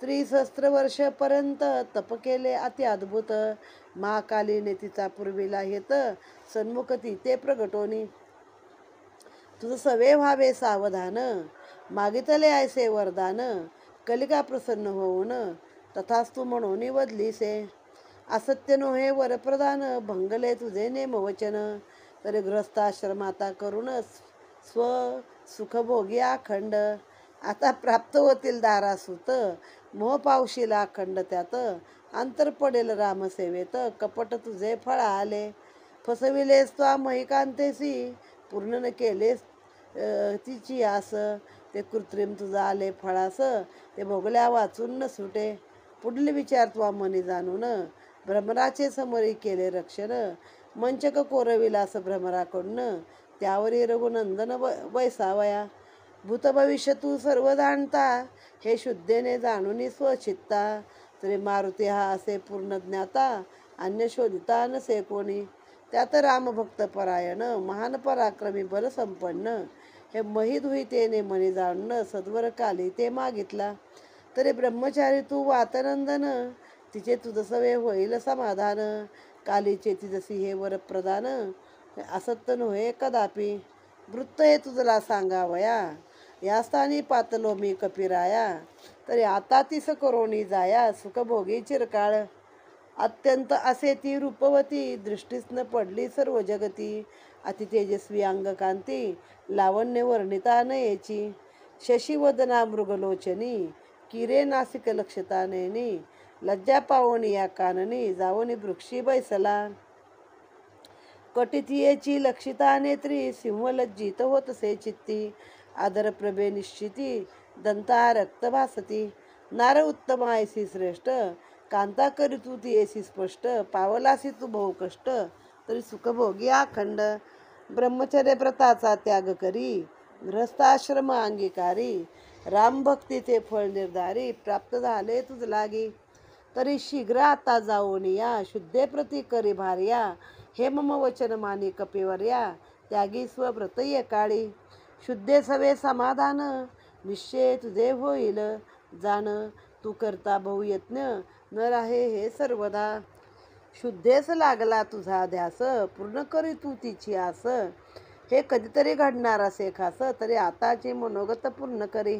63 वर्षपर्यंत तप केले अति अद्भुत. महाकालीने तिचा पूर्वीला हेत सन्मुख तिथे प्रगटोनी. तुझ सवे व्हावे सावधान मागितले ऐसे वरदान. कलिका प्रसन्न होऊन तथास्तु म्हणून वदलीसे. असत्य नोहे वरप्रदान भंगले तुझे नेम वचन. तरी गृहस्थाश्रमाता करून स्व सुखभोगी अखंड. आता प्राप्त होतील दारासूत मोह पावशील अखंड त्यात. अंतर पडेल रामसेवेत कपट तुझे फळ आले. फसविलेस त्वा महिकांतेसी पूर्ण न केलेस तिची आस. ते कृत्रिम तुझा आले फळास ते भोगल्या वाचून न सुटे. पुढले विचार त्वा मनी जाणून भ्रमराचे समरी केले रक्षण. मंचक कोरविलास भ्रमराकडून त्यावरी रघुनंदन वैसावया. भूत भविष्य तू सर्व जाणता हे शुद्धेने जाणून स्वचित्ता. तरी मारुती हा असे पूर्ण ज्ञाता अन्य शोधिता नसे कोणी. त्यात रामभक्त परायण महान पराक्रमी बल संपन्न. हे महिदुहितेने मनी जाणून सद्वर काली ते मागितला. तरी ब्रह्मचारी तू वातनंदन तिचे तुझ सवे होईल समाधान. कालीचे तिजसी हे वर प्रदान असत्य नव्हे कदापि. वृत्त हे तुझला सांगावया या स्थानी पातलो मी कपिराया. तरी आता तिस करोनी जाया सुखभोगी चिरकाळ. अत्यंत असे ती रूपवती दृष्टीस न पडली सर्व जगती. अति तेजस्वी अंगकांती लावण्य वर्णिता नयेची. शशीवदना मृगलोचनी किरे नासिक लक्षता नयनी. लज्जा पावणी या काननी जावनी वृक्षी बैसला. कटिथियेची लक्षिता नेत्री सिंह लज्जित होतसे चित्ती. आदर प्रभे निश्चिती दंता रक्त भासती. नार उत्तम ऐसी श्रेष्ठ कांता करी तू ती ऐसी स्पष्ट. पावलासी तू बहु कष्ट तरी सुखभोगी अखंड. ब्रह्मचर्य व्रताचा त्याग करी गृहस्थाश्रम अंगीकारी. रामभक्तीचे फळ निर्धारी प्राप्त झाले तुझ लागी. तरी शीघ्र आता जाऊन या शुद्धे प्रती करी भार्या. हे मम वचन मानी कपिवर्या त्यागी स्वव्रत ये काळी. शुद्धे सवे समाधान निश्चय तुझे होईल जाण. तू करता बहुयत्न न राहे हे सर्वदा. शुद्धेस लागला तुझा ध्यास पूर्ण करी तू तिची आस. हे कधीतरी घडणार असे खास तरी आताची मनोगत पूर्ण करी.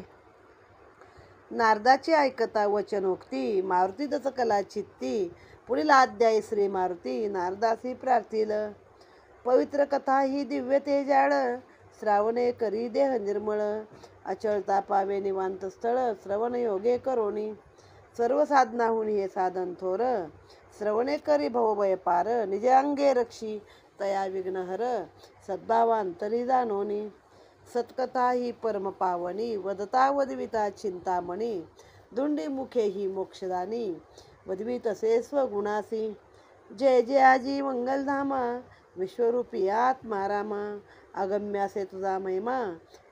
नारदाची ऐकता वचनोक्ती मारुती दचकला चित्ती. पुढील अध्याय श्री मारुती नारदासी प्रार्थील. पवित्र कथा ही दिव्य तेजाळ श्रावणे करी देह निर्मळ. अचळता पावे निवांत स्थळ श्रवण योगे करोनी. सर्व साधनाहून हे साधन थोर श्रवणे करी भवभय पार, निजे अंगे रक्षी तया विघ्नहर, सद्भावांतरी जाणोनी, सत्कथा ही परम पावनी, वदता वदविता चिंतामणी, धुंडी मुखे ही मोक्षदानी, वदवी तसे स्वगुणासी, जय जय आजी मंगलधामा, विश्वरूपी आत्मा रामा, अगम्यासे तुझा महिमा,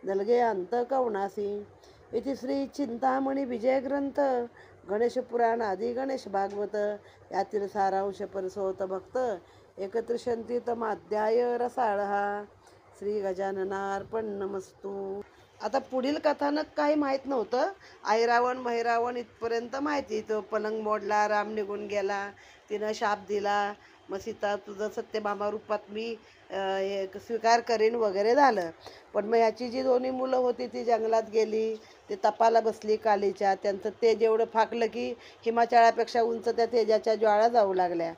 दलगे अंत कवनासी. इति श्री चिंतामणी विजय ग्रंथ, गणेश पुराण आदी गणेश भागवत यातील सारांश परसोत भक्त एकत्रिशंतीतम अध्याय रसाळहा. श्री गजाननार्पण नमस्तू. आता पुढील कथानक काही माहीत नव्हतं. ऐरावण महिरावण इथपर्यंत माहिती. तो पलंग मोडला, राम निघून गेला, तिनं शाप दिला, मग सीता तुझं सत्यभामा रूपात मी स्वीकार करीन वगैरे झालं. पण मग ह्याची जी दोन्ही मुलं होती ती जंगलात गेली, ती तपाला बसली कालीच्या. त्यांचं तेज एवढं फाकलं की हिमाचळापेक्षा उंच त्या तेजाच्या ज्वाळा जाऊ लागल्या.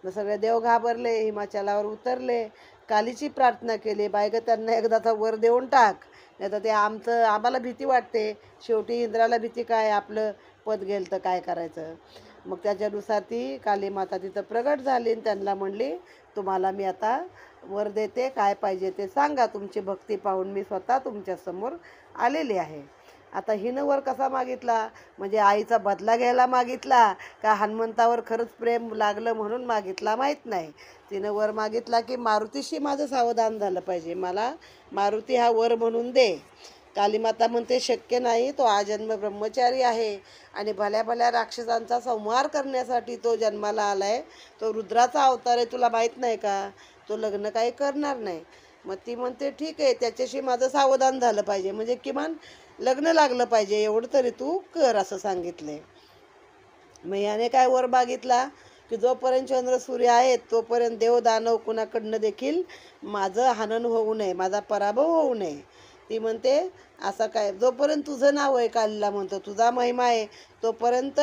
मग सगळे देव घाबरले, हिमाचलावर उतरले, कालीची प्रार्थना केली, बायगं त्यांना एकदाचा वर देऊन टाक, नाही तर ते आम्हाला भीती वाटते. शेवटी इंद्राला भीती काय, आपलं पद गेलं तर काय करायचं. मग त्याच्यानुसार ती काली माता तिथं प्रगट झाली आणि त्यांना म्हणली, तुम्हाला मी आता वर देते, काय पाहिजे ते सांगा. तुमची भक्ती पाहून मी स्वतः तुमच्यासमोर आलेली आहे. आता हिनं वर कसा मागितला, म्हणजे आईचा बदला घ्यायला मागितला का हनुमंतावर खरंच प्रेम लागलं म्हणून मागितला माहीत नाही. तिनं वर मागितला की मारुतीशी माझं सावधान झालं पाहिजे, मला मारुती हा वर म्हणून दे. कालीमाता म्हणते शक्य नाही, तो आजन्म ब्रह्मचारी आहे आणि भल्या भल्या राक्षसांचा संहार करण्यासाठी तो जन्माला आलाय. तो रुद्राचा अवतार आहे, तुला माहीत नाही का, तो लग्न काही करणार नाही. मग ती म्हणते ठीक आहे, त्याच्याशी माझं सावधान झालं पाहिजे, म्हणजे किमान लग्न लागलं पाहिजे एवढं तरी तू कर, असं सांगितले. मग याने काय वर मागितला की जोपर्यंत चंद्र सूर्य आहेत तोपर्यंत देव दानव कुणाकडनं देखील माझं हनन होऊ नये, माझा पराभव होऊ नये. ती म्हणते असं काय, जोपर्यंत तुझं नाव आहे, कालीला म्हणतो तुझा महिमा आहे, तोपर्यंत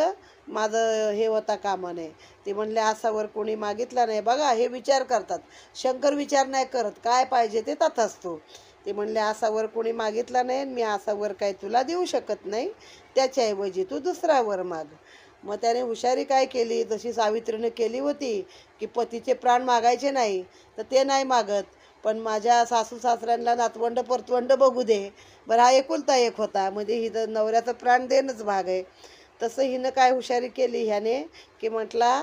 माझं हे होता कामा नये. ती म्हणले असा वर कोणी मागितला नाही. बघा हे विचार करतात, शंकर विचार नाही करत, काय पाहिजे ते तथास्तु. ते म्हणले असा वर कोणी मागितला नाही, मी असा वर काही तुला देऊ शकत नाही, त्याच्याऐवजी तू दुसरा वर माग. मग त्याने हुशारी काय केली, जशी सावित्रीने केली होती की पतीचे प्राण मागायचे नाही, तर ते नाही मागत, पण माझ्या सासू सासऱ्यांना नातवंड परतवंड बघू दे. बरं हा एकुलता एक होता, म्हणजे हिचं नवऱ्याचं प्राण देणंच भाग आहे. तसं हिनं काय हुशारी केली ह्याने की म्हटला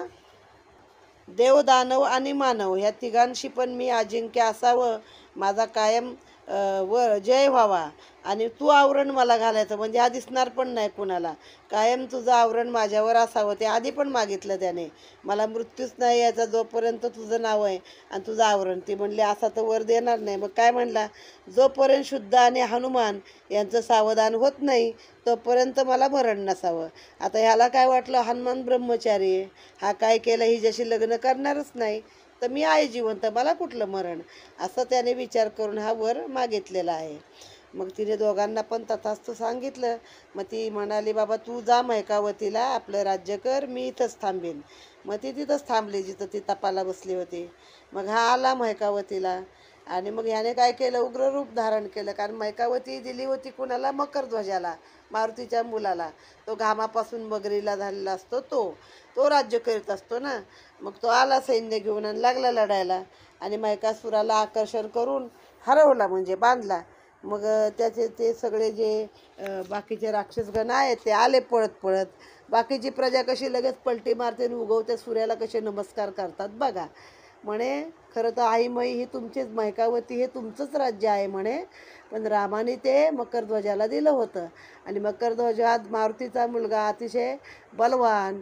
देव दानव आणि मानव ह्या तिघांशी पण मी अजिंक्य असावं, माझा कायम वर जय व्हावा, आणि तू आवरण मला घालायचं, म्हणजे हा दिसणार पण नाही कुणाला, कायम तुझं आवरण माझ्यावर असावं. ते आधी पण मागितलं त्याने, मला मृत्यूच नाही याचा जोपर्यंत तुझं नाव आहे आणि तुझं आवरण. ती म्हणली असा तर वर देणार नाही. मग काय म्हणला, जोपर्यंत शुद्ध आणि हनुमान यांचं सावधान होत नाही तोपर्यंत मला मरण नसावं. आता ह्याला काय वाटलं, हनुमान ब्रह्मचारी आहे, हा काय केलं हिच्याशी लग्न करणारच नाही, तर मी आहे जिवंत, मला कुठलं मरण, असं त्याने विचार करून हा वर मागितलेला आहे. मग तिने दोघांना पण तथास्तु सांगितलं. मग ती म्हणाली बाबा तू जा मैकावतीला आपलं राज्य कर, मी इथंच थांबेन. मग ती तिथंच थांबली जिथं ती तपाला बसली होती. मग हा आला मैकावतीला, आणि मग ह्याने काय केलं, उग्र रूप धारण केलं. कारण मैकावती दिली होती कुणाला, मकरध्वजाला, मारुतीच्या मुलाला. तो घामापासून मगरीला झालेला असतो, तो राज्य करीत असतो ना. मग तो आला सैन्य घेऊन आणि लागला लढायला, आणि मैकासुराला आकर्षण करून हरवला, म्हणजे बांधला. मग त्याचे ते सगळे जे बाकीचे राक्षसगण आहेत ते आले पळत पळत. बाकीची प्रजा कशी लगेच पलटी मारते आणि उगवते सूर्याला कसे नमस्कार करतात बघा. म्हणे खरं तर आईमयी ही तुमचीच, मैकावती हे तुमचंच राज्य आहे म्हणे, पण रामाने ते मकरध्वजाला दिलं होतं. आणि मकरध्वज हा मारुतीचा मुलगा, अतिशय बलवान,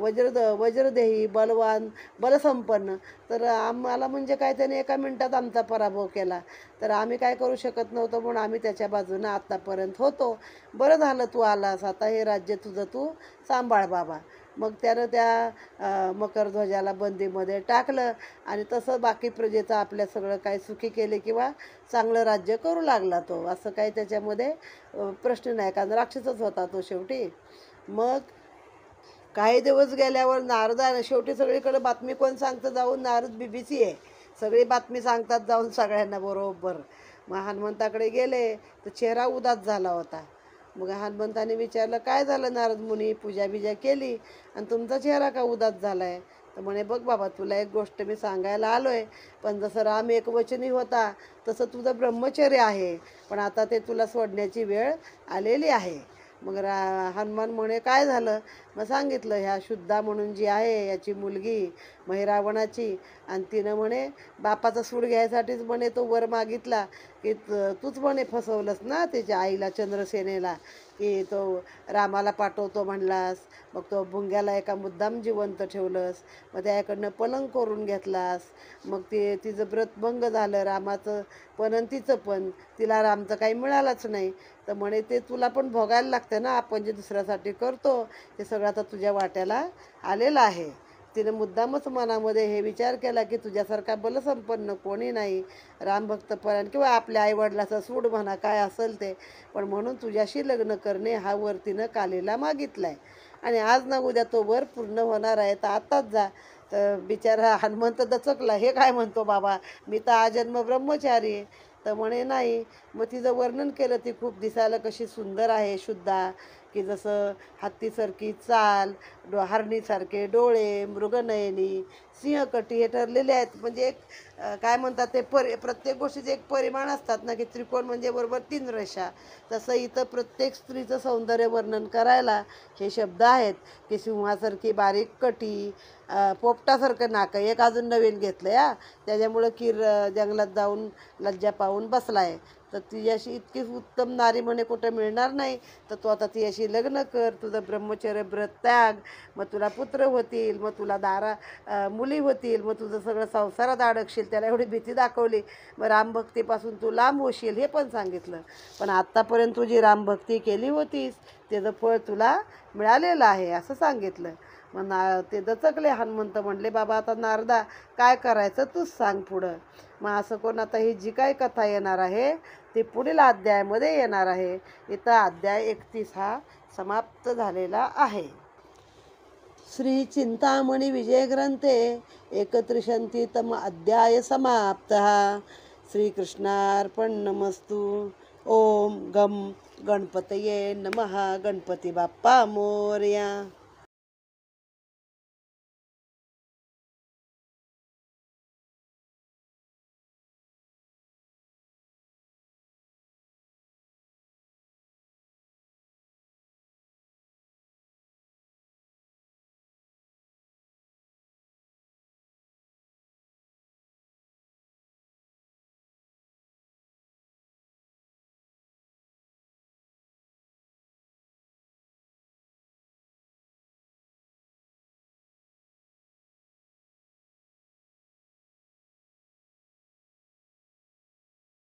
वज्रदेही, बलवान, बलसंपन्न. तर आम्हाला म्हणजे काय, त्याने एका मिनिटात आमचा पराभव केला, तर आम्ही काय करू शकत नव्हतो, म्हणून आम्ही त्याच्या बाजूनं आत्तापर्यंत होतो. बरं झालं तू आलास, आता हे राज्य तुझं तू सांभाळ बाबा. मग त्यानं त्या मकरध्वजाला बंदीमध्ये टाकलं, आणि तसं बाकी प्रजेचं आपल्या सगळं काय सुखी केले किंवा चांगलं राज्य करू लागला तो. असं काही त्याच्यामध्ये प्रश्न नाही, कारण राक्षसच होता तो शेवटी. मग काही दिवस गेल्यावर नारदाने, शेवटी सगळीकडे बातमी कोण सांगतं जाऊन, नारद BBC आहे, सगळी बातमी सांगतात जाऊन सगळ्यांना बरोबर. मग हनुमंताकडे गेले तर चेहरा उदास झाला होता. मग हनुमंताने विचारलं, काय झालं नारद मुनी, पूजा बिजा केली आणि तुमचा चेहरा का उदास झाला आहे? तर म्हणे, बघ बाबा, तुला एक गोष्ट मी सांगायला आलो आहे, पण जसं राम एकवचनी होता तसं तुझं ब्रह्मचर्य आहे, पण आता ते तुला सोडण्याची वेळ आलेली आहे. मग हनुमान म्हणे, काय झालं? मग सांगितलं, ह्या शुद्धा म्हणून जी आहे याची मुलगी रावणाची, आणि तिनं म्हणे बापाचा सूड घ्यायसाठीच म्हणे तो वर मागितला की तूच म्हणे फसवलंस ना त्याच्या आईला चंद्रसेनेला, की तो रामाला पाठवतो म्हणलास, मग तो भुंग्याला एका मुद्दाम जिवंत ठेवलंस, मग त्याकडनं पलंग करून घेतलास, मग ते तिचं व्रतभंग झालं रामाचं पण आणि तिचं पण, तिला रामचं काही मिळालंच नाही. तर म्हणे ते तुला पण भोगायला लागतं ना, आपण जे दुसऱ्यासाठी करतो ते सगळं आता तुझ्या वाट्याला आलेलं आहे. तिने मुद्दामच मनामध्ये हे विचार केला की तुझ्यासारखा बलसंपन्न कोणी नाही, रामभक्तपरायण किंवा आपल्या आईवडिलाचा सूड म्हणा काय असेल ते, पण म्हणून तुझ्याशी लग्न करणे हा वर तिनं कालीला मागितलाय आणि आज ना उद्या तो वर पूर्ण होणार आहे, तर आताच जा. तर बिचारा हनुमंत दचकला, हे काय म्हणतो बाबा, मी तर आजन्म ब्रह्मचारी आहे. तर म्हणे नाही. मग तिचं वर्णन केलं, ती खूप दिसायला कशी सुंदर आहे शुद्धा, की जसं हत्तीसारखी चाल, हरणीसारखे डोळे, मृगनयनी, सिंहकटी हे ठरलेले आहेत. म्हणजे एक काय म्हणतात ते प्रत्येक गोष्टीचे एक परिमाण असतात ना, की त्रिकोण म्हणजे बरोबर 3 रेषा. तसं इथं प्रत्येक स्त्रीचं सौंदर्य वर्णन करायला हे शब्द आहेत, की सिंहासारखी बारीक कटी, पोपटासारखं नाक, एक अजून नवीन घेतलं या, त्याच्यामुळं जंगलात जाऊन लज्जा पाहून बसला आहे. तर तिच्याशी इतकी उत्तम नारी म्हणे कुठं मिळणार नाही, तर तू आता तिच्याशी लग्न कर, तुझं ब्रह्मचर्य व्रत त्याग, मग तुला पुत्र होतील, मग तुला मुली होतील, मग तुझं सगळं संसारात अडकशील. त्याला एवढी भीती दाखवली. मग रामभक्तीपासून तू लांब होशील हे पण सांगितलं. पण आत्तापर्यंत तू जी रामभक्ती केली होतीस त्याचं फळ तुला मिळालेलं आहे असं सांगितलं. मग ते दचकले हनुमंत, म्हणले, बाबा आता नारदा काय करायचं तूच सांग पुढं. मग असं कोण आता ही जी काही कथा येणार आहे ती पुढील अध्यायामध्ये येणार आहे. इथं अध्याय 31 हा समाप्त झालेला आहे. श्री चिंतामणी विजय ग्रंथे 31तम अध्याय समाप्त. श्रीकृष्णार्पणमस्तु. ओम गम गणपतये नमः. गणपती बाप्पा मोरया.